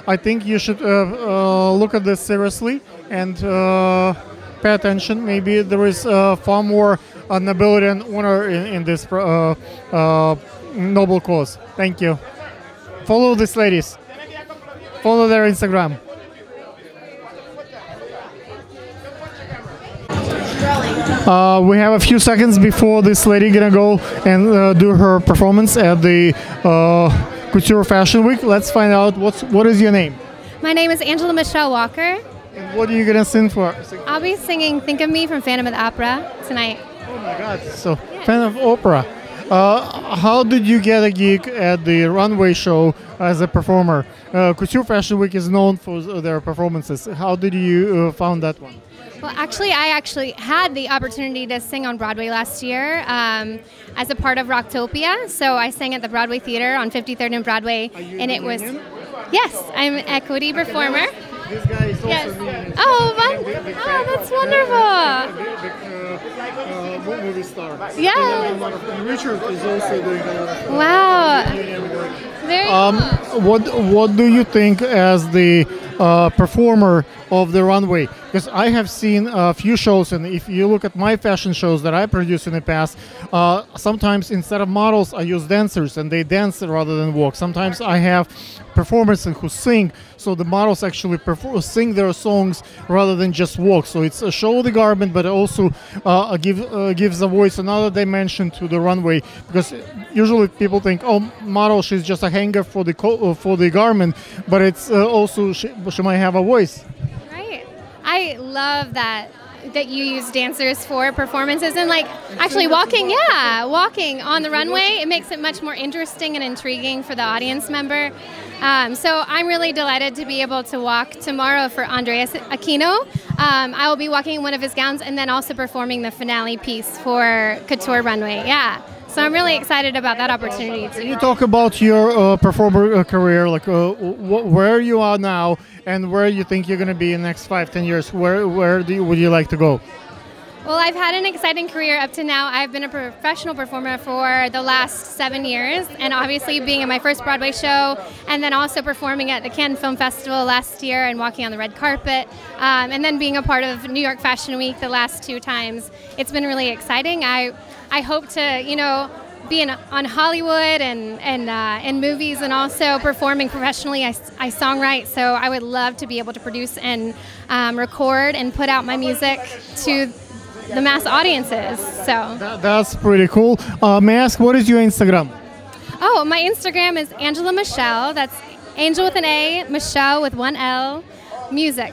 I think you should look at this seriously and pay attention. Maybe there is far more nobility and honor in this noble cause. Thank you. Follow these ladies. Follow their Instagram. We have a few seconds before this lady gonna go and do her performance at the Couture Fashion Week. Let's find out what is your name. My name is Angela Michelle Walker. And what are you gonna sing for? I'll be singing "Think of Me" from Phantom of the Opera tonight. Oh my God! So Phantom of Opera. How did you get a gig at the runway show as a performer? Couture Fashion Week is known for their performances. How did you found that one? Well, I had the opportunity to sing on Broadway last year as a part of Rocktopia. So I sang at the Broadway Theater on 53rd and Broadway, and it was. Yes, I'm an equity performer. This guy is also yes. That's wonderful. Big movie star. Yeah. And Richard is also doing a lot of wow. Very cool. What do you think as the performer of the runway? Because I have seen a few shows, and if you look at my fashion shows that I produced in the past, sometimes instead of models, I use dancers, and they dance rather than walk. Sometimes I have performers who sing, so the models actually sing their songs rather than just walk. So it's a show of the garment, but also gives a voice, another dimension to the runway. Because usually people think, oh, model, she's just a hanger for the garment, but it's also she might have a voice. Right. I love that you use dancers for performances and actually walking on the runway. It makes it much more interesting and intriguing for the audience member. So I'm really delighted to be able to walk tomorrow for Andreas Aquino. I will be walking in one of his gowns and then also performing the finale piece for Couture Runway. Yeah. So I'm really excited about that opportunity too. Can you talk about your performer career, where you are now and where you think you're going to be in the next 5-10 years? Where would you like to go? Well, I've had an exciting career up to now. I've been a professional performer for the last 7 years, and obviously being in my first Broadway show, and then also performing at the Cannes Film Festival last year and walking on the red carpet, and then being a part of New York Fashion Week the last 2 times. It's been really exciting. I hope to, be on Hollywood and movies, and also performing professionally. I songwrite, so I would love to be able to produce and record and put out my music to the mass audiences. So That's pretty cool. May I ask, what is your Instagram? Oh, my Instagram is Angela Michelle. That's Angel with an A, Michelle with 1 L, music.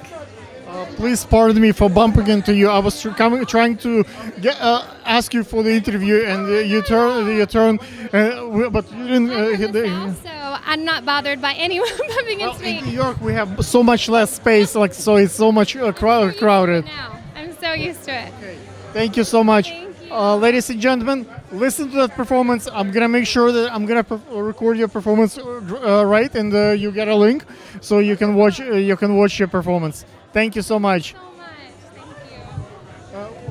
Please pardon me for bumping into you. I was trying to ask you for the interview, and you turn, but you didn't. So I'm not bothered by anyone bumping into me. In New York, we have so much less space, so it's so much crowded. Now I'm so used to it. Thank you so much. Ladies and gentlemen, listen to that performance. I'm gonna make sure that I'm gonna record your performance right, and you get a link so you can watch your performance. Thank you so much.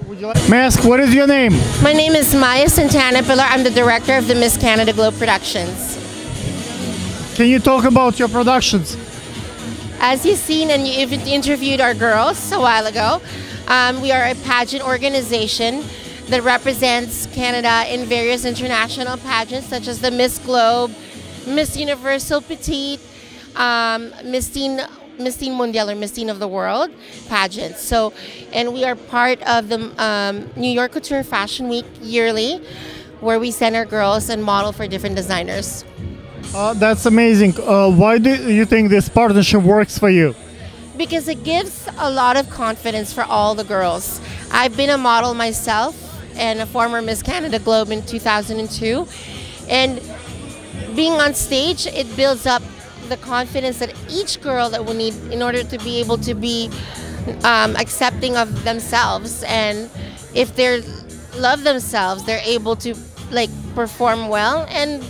Would you like? May I ask, what is your name? My name is Maya Santana Pillar. I'm the director of the Miss Canada Globe Productions. Can you talk about your productions? As you've seen, and you've interviewed our girls a while ago, we are a pageant organization that represents Canada in various international pageants, such as the Miss Globe, Miss Universal Petite, Miss Teen Mondial, or Miss Teen of the World pageants. So, and we are part of the New York Couture Fashion Week yearly, where we send our girls and model for different designers. That's amazing. Why do you think this partnership works for you? Because it gives a lot of confidence for all the girls. I've been a model myself and a former Miss Canada Globe in 2002. And being on stage, it builds up the confidence that each girl that will need in order to be able to be accepting of themselves. And if they love themselves, they're able to perform well and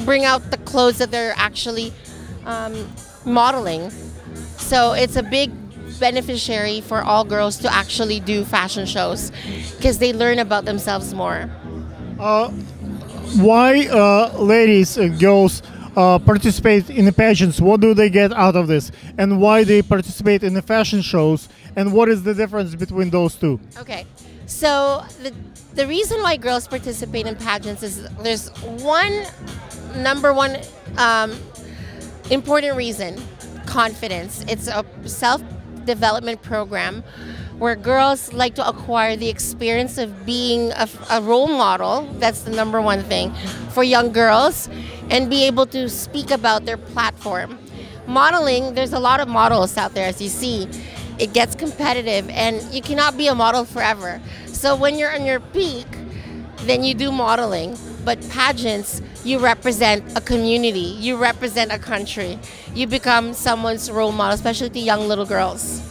bring out the clothes that they're actually modeling. So it's a big beneficiary for all girls to actually do fashion shows, because they learn about themselves more. Why ladies and girls participate in the pageants? What do they get out of this? And why they participate in the fashion shows? And what is the difference between those two? Okay, so the reason why girls participate in pageants is there's number one important reason: confidence. It's a self-development program where girls like to acquire the experience of being a role model. That's the number one thing for young girls, and be able to speak about their platform. Modeling, there's a lot of models out there, as you see. It gets competitive, and you cannot be a model forever. So when you're on your peak, then you do modeling. But pageants, you represent a community, you represent a country. You become someone's role model, especially to young little girls.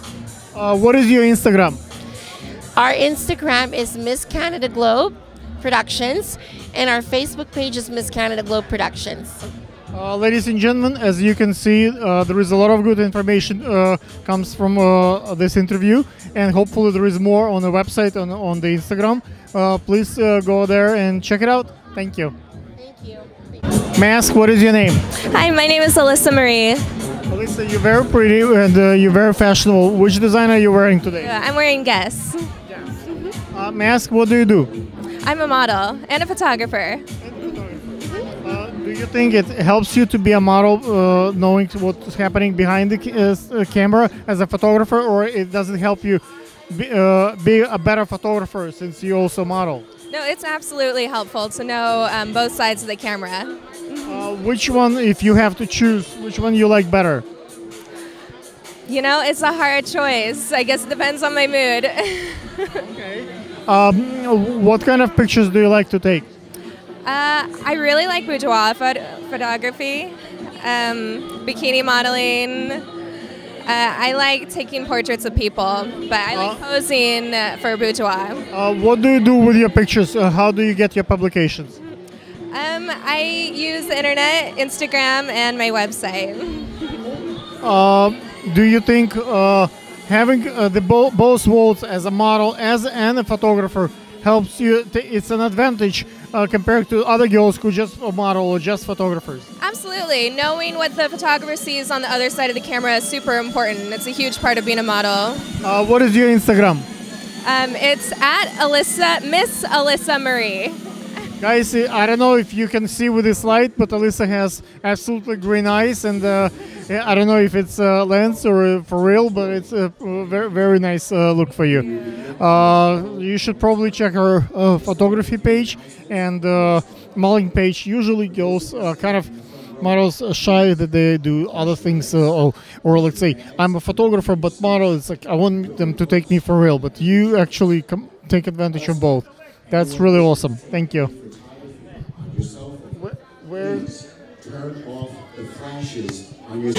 What is your Instagram? Our Instagram is Miss Canada Globe Productions, and our Facebook page is Miss Canada Globe Productions. Ladies and gentlemen, as you can see, there is a lot of good information comes from this interview, and hopefully there is more on the website, on the Instagram. Please go there and check it out. Thank you. Thank you. May I ask, what is your name? Hi, my name is Alyssa Marie. Alyssa, you're very pretty and you're very fashionable. Which design are you wearing today? I'm wearing Guess. May I ask, what do you do? I'm a model and a photographer. Do you think it helps you to be a model, knowing what's happening behind the camera as a photographer, or it doesn't help you be a better photographer since you also model? No, it's absolutely helpful to know both sides of the camera. Which one, if you have to choose, which one you like better? You know, it's a hard choice. I guess it depends on my mood. What kind of pictures do you like to take? I really like boudoir photography, bikini modeling. I like taking portraits of people, but I like posing for boudoir. What do you do with your pictures? How do you get your publications? I use the internet, Instagram, and my website. Do you think having both worlds as a model and a photographer helps you. It's an advantage compared to other girls who just model or just photographers. Absolutely. Knowing what the photographer sees on the other side of the camera is super important. It's a huge part of being a model. What is your Instagram? It's at Miss Alyssa Marie. Guys, I don't know if you can see with this light, but Alyssa has absolutely green eyes, and I don't know if it's a lens or for real, but it's a very, very nice look for you. You should probably check her photography page and modeling page. Usually girls kind of models are shy that they do other things, or let's say I'm a photographer but model. It's like I want them to take me for real, but you actually take advantage of both. That's really awesome. Thank you. Please turn off the flashes on your.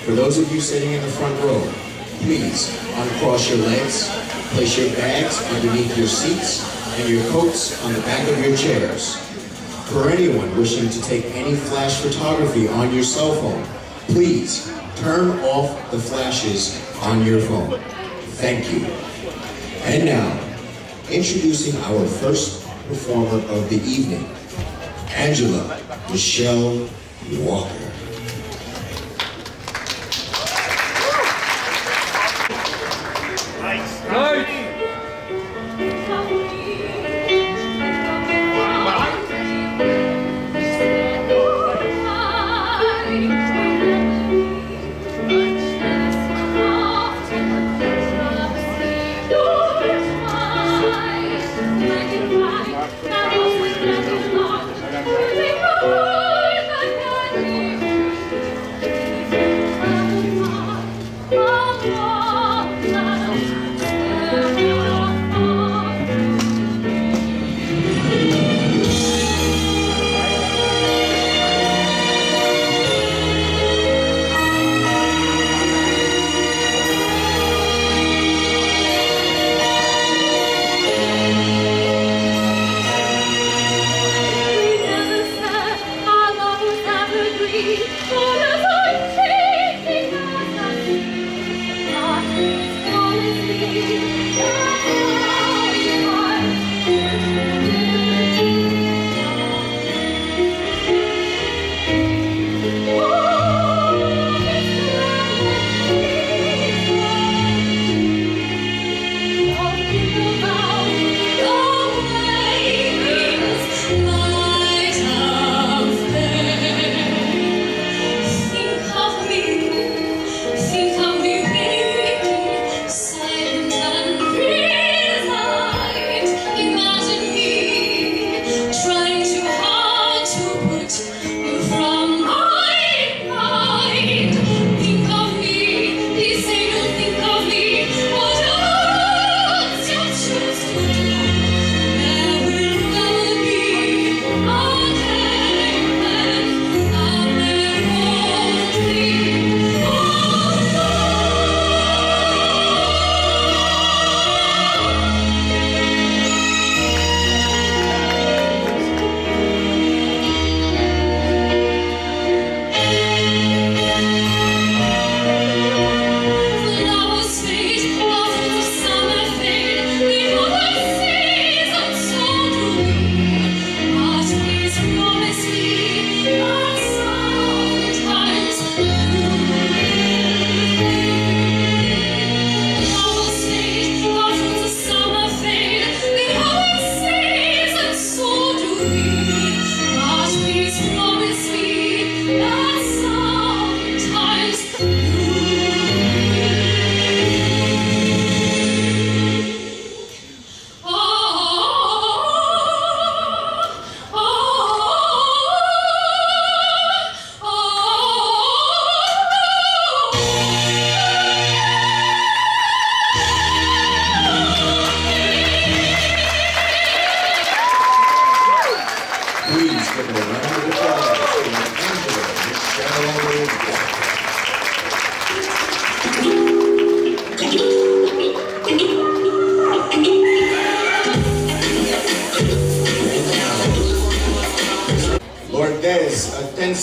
For those of you sitting in the front row, please uncross your legs, place your bags underneath your seats, and your coats on the back of your chairs. For anyone wishing to take any flash photography on your cell phone, please turn off the flashes on your phone. Thank you. And now, introducing our first performer of the evening, Angela Michelle Walker.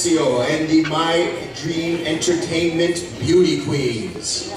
Ignacio and the My Dream Entertainment Beauty Queens.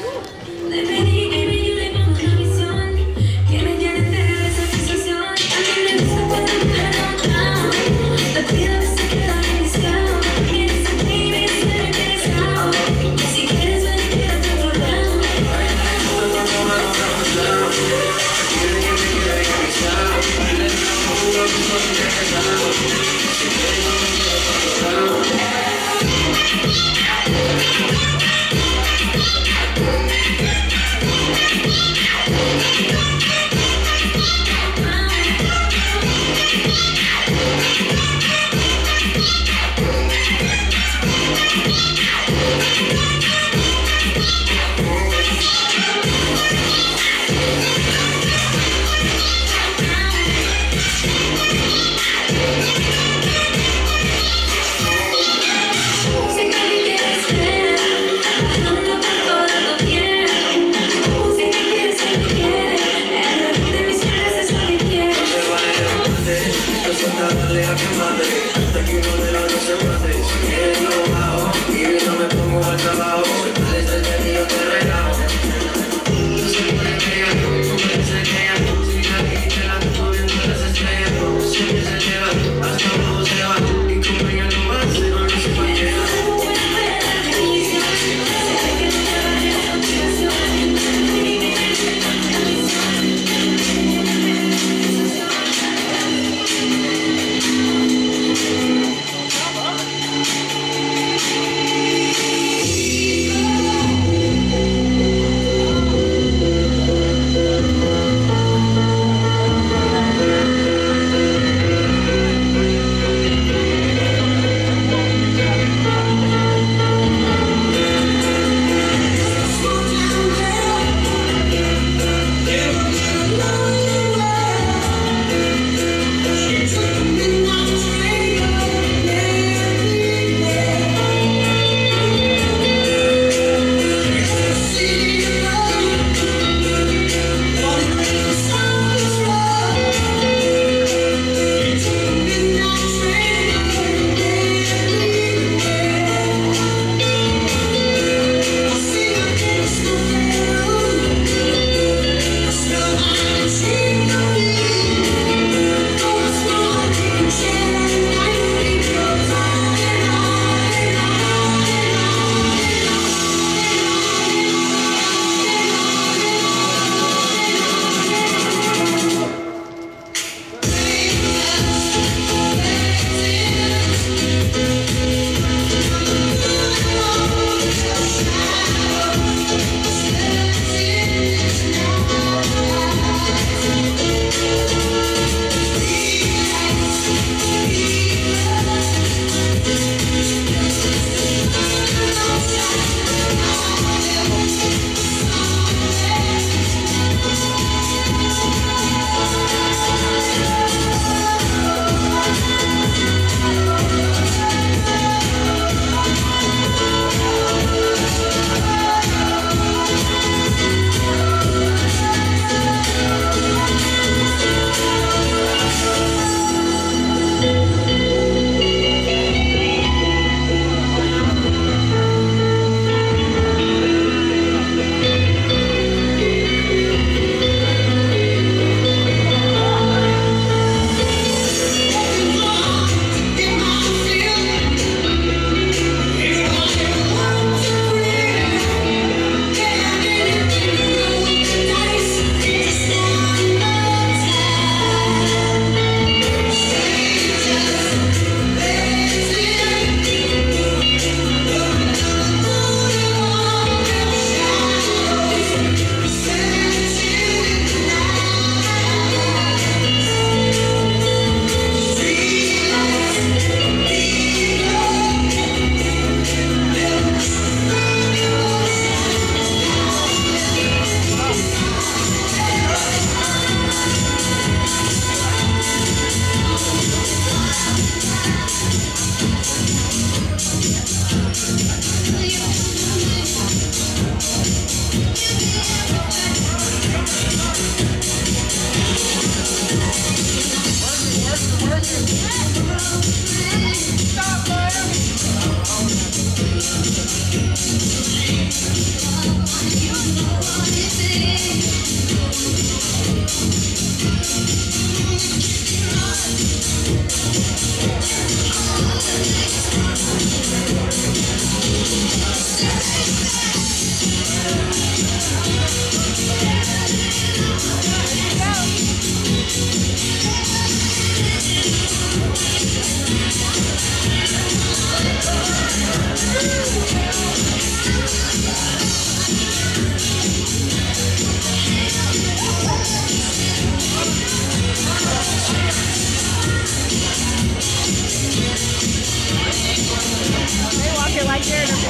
They walking like they're in a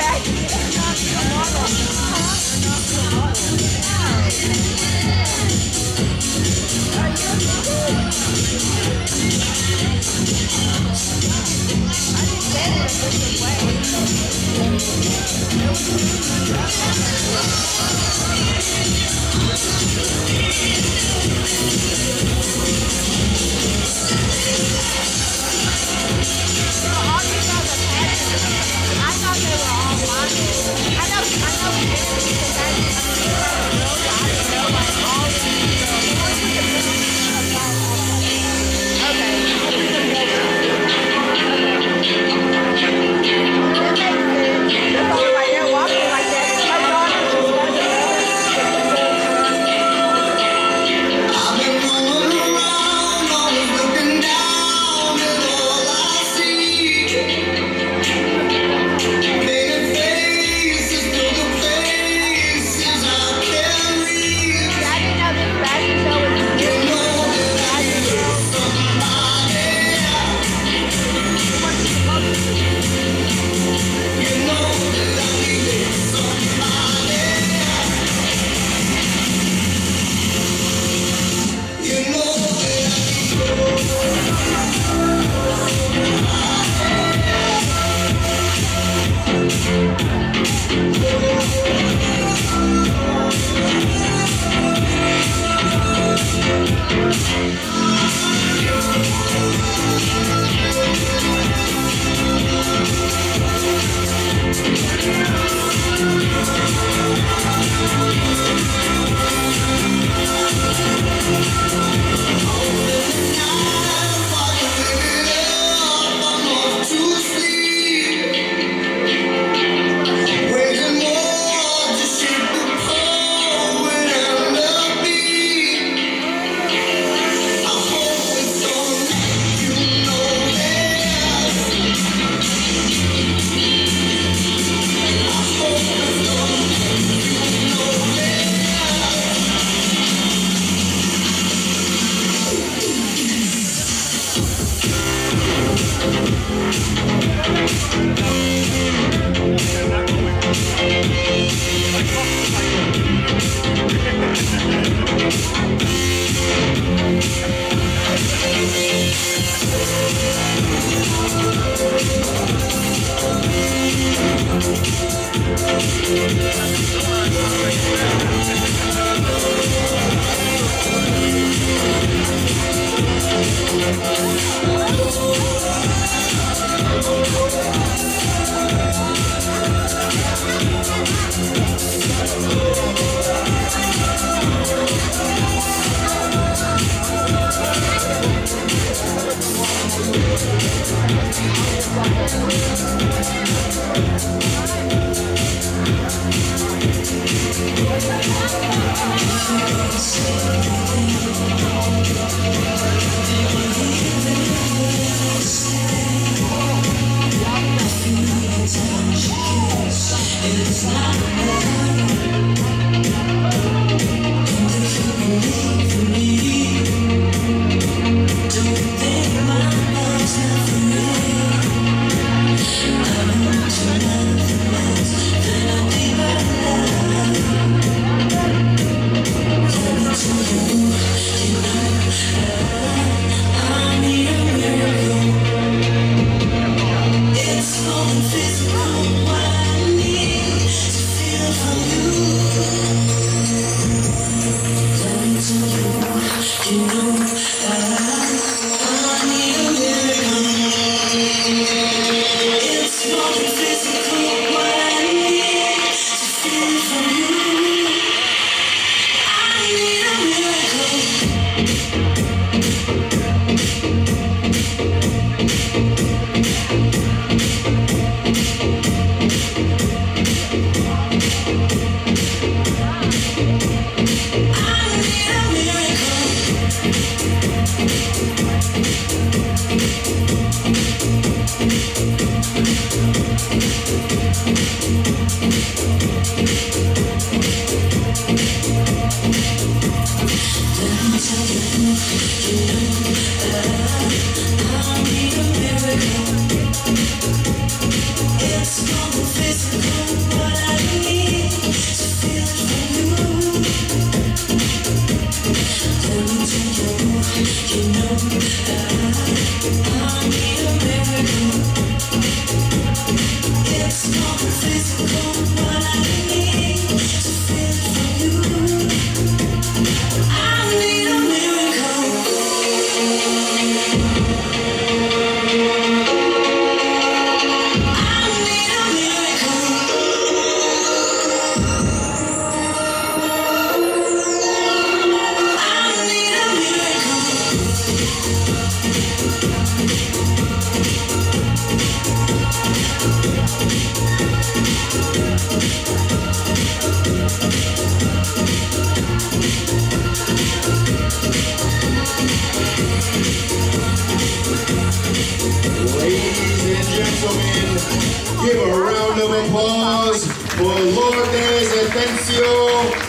Lourdes Atencio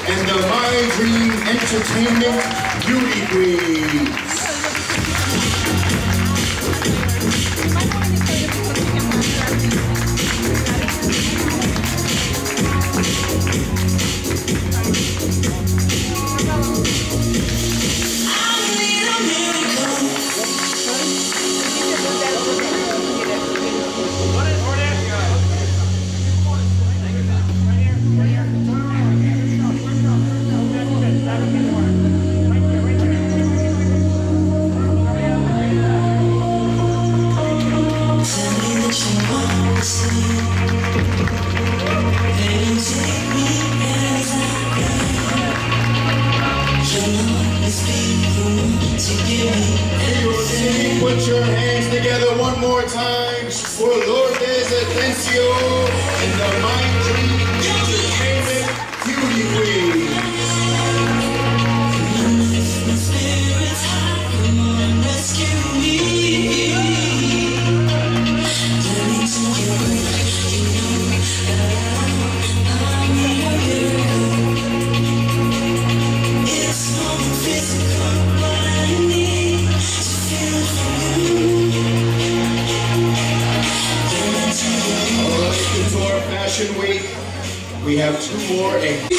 and the My Dream Entertainment Beauty Queens. Put your hands together one more time for Lourdes Atencio and the My Dream Entertainment Beauty Queens. Fashion Week. We have 2 more and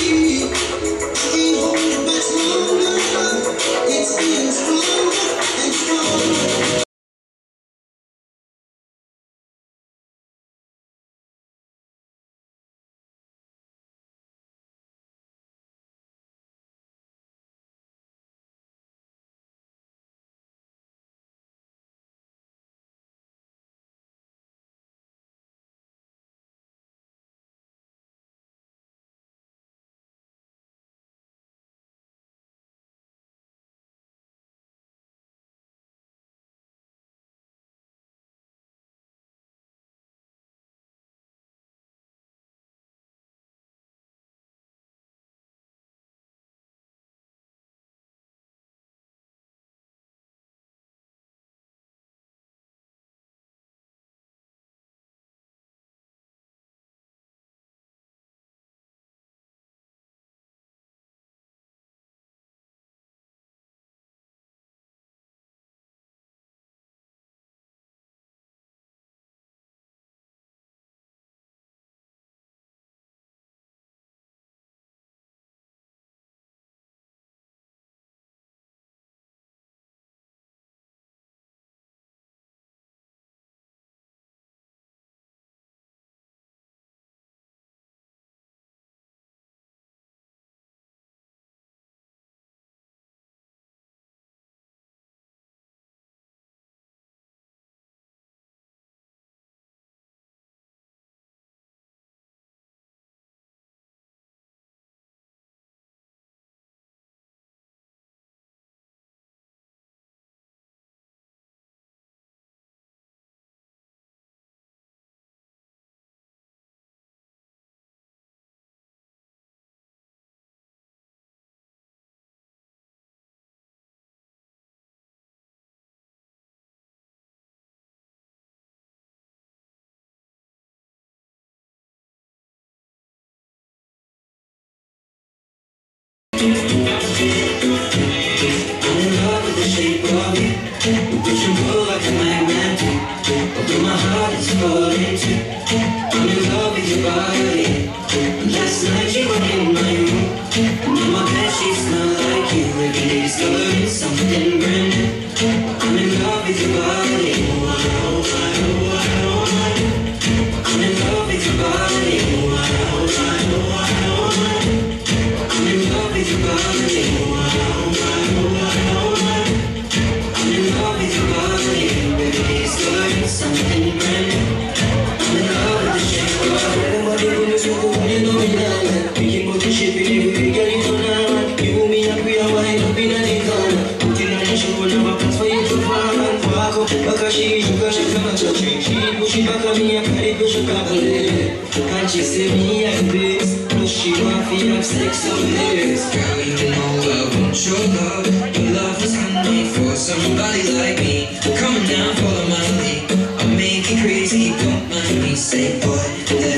Somebody like me, coming down, follow my lead. I'll make you crazy, don't mind me. Say, boy,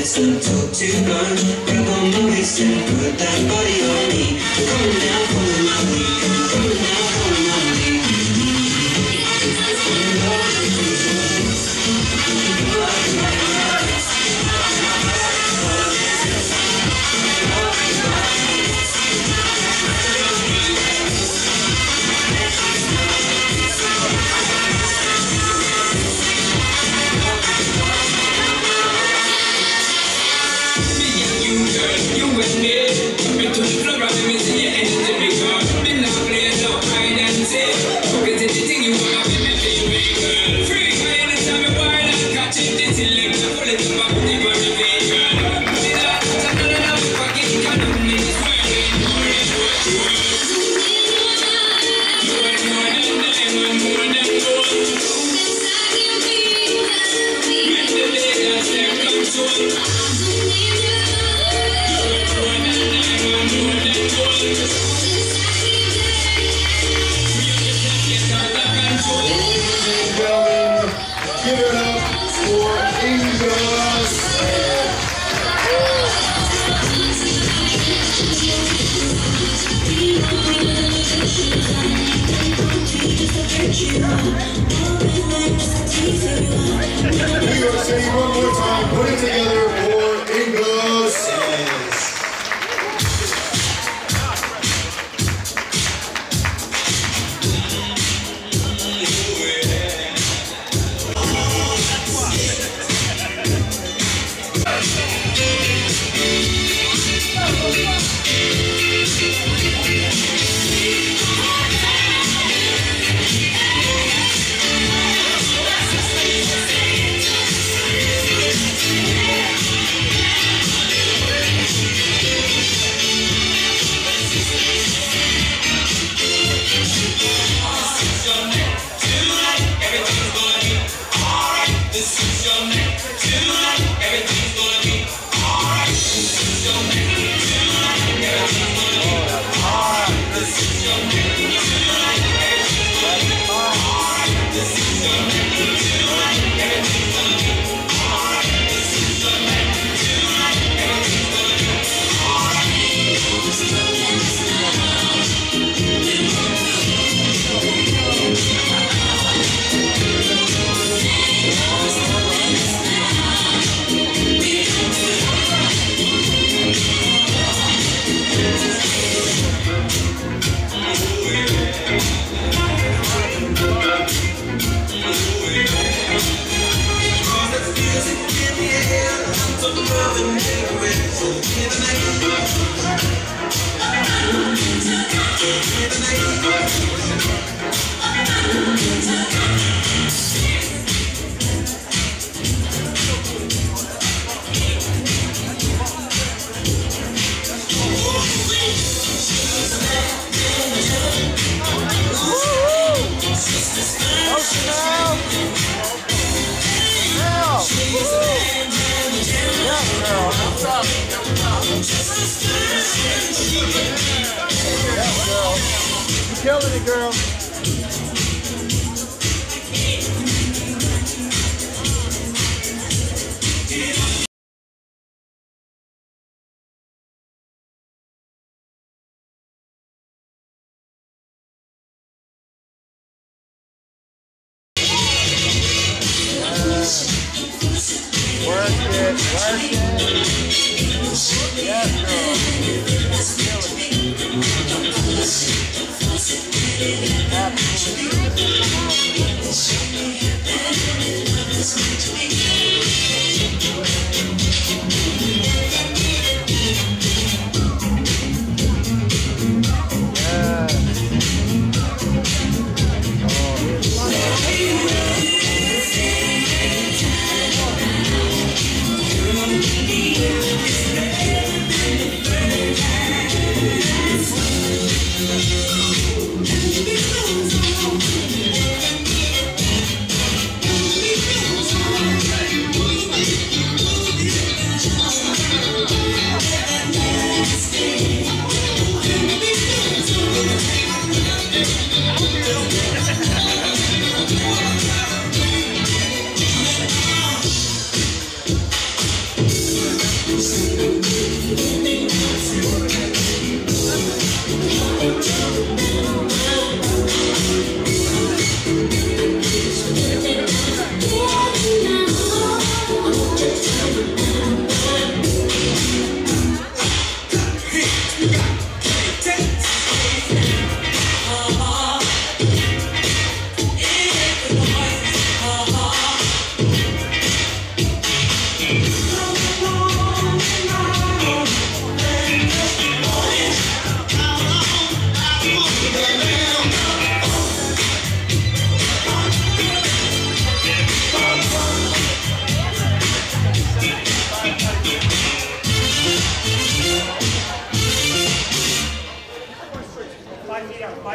let's talk to run. Grab on my waist and put that body on me. Come now, follow my lead. Come now, follow my lead. You with me, coming to the club, I'm missing your energy, big girl. Been not playing no hide and seek. Focus anything you wanna be, my favorite girl. Free, anytime you wild and catch it, this is like the bullet in my body, my favorite girl. See that, I'm not enough, fucking can't do me this way. Give it up for Ingos. New York City, one more time. Put it together for Ingos. You're killing it, girl. Work it, work it. Yes, Yeah.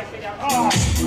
Tonight.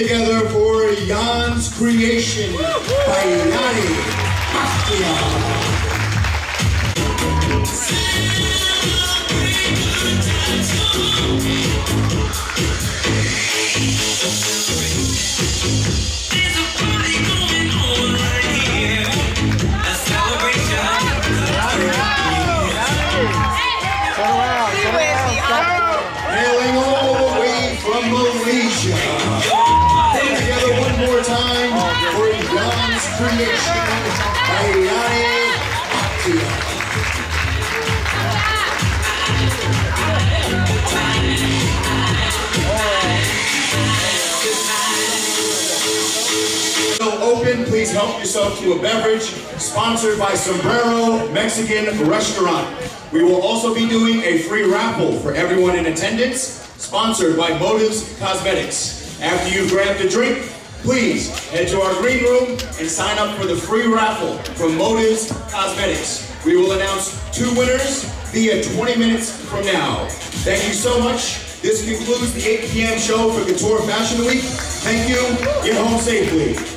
together for Jan's Creation by Yanni Bastia. Hailing all the way from Malaysia. Put it together one more time for Jan's Creation by Yanni Bastia. Open, please help yourself to a beverage, sponsored by Sombrero Mexican Restaurant. We will also be doing a free raffle for everyone in attendance, sponsored by Motives Cosmetics. After you've grabbed a drink, please head to our green room and sign up for the free raffle from Motives Cosmetics. We will announce 2 winners via 20 minutes from now. Thank you so much. This concludes the 8 p.m. show for Couture Fashion Week. Thank you. Get home safely.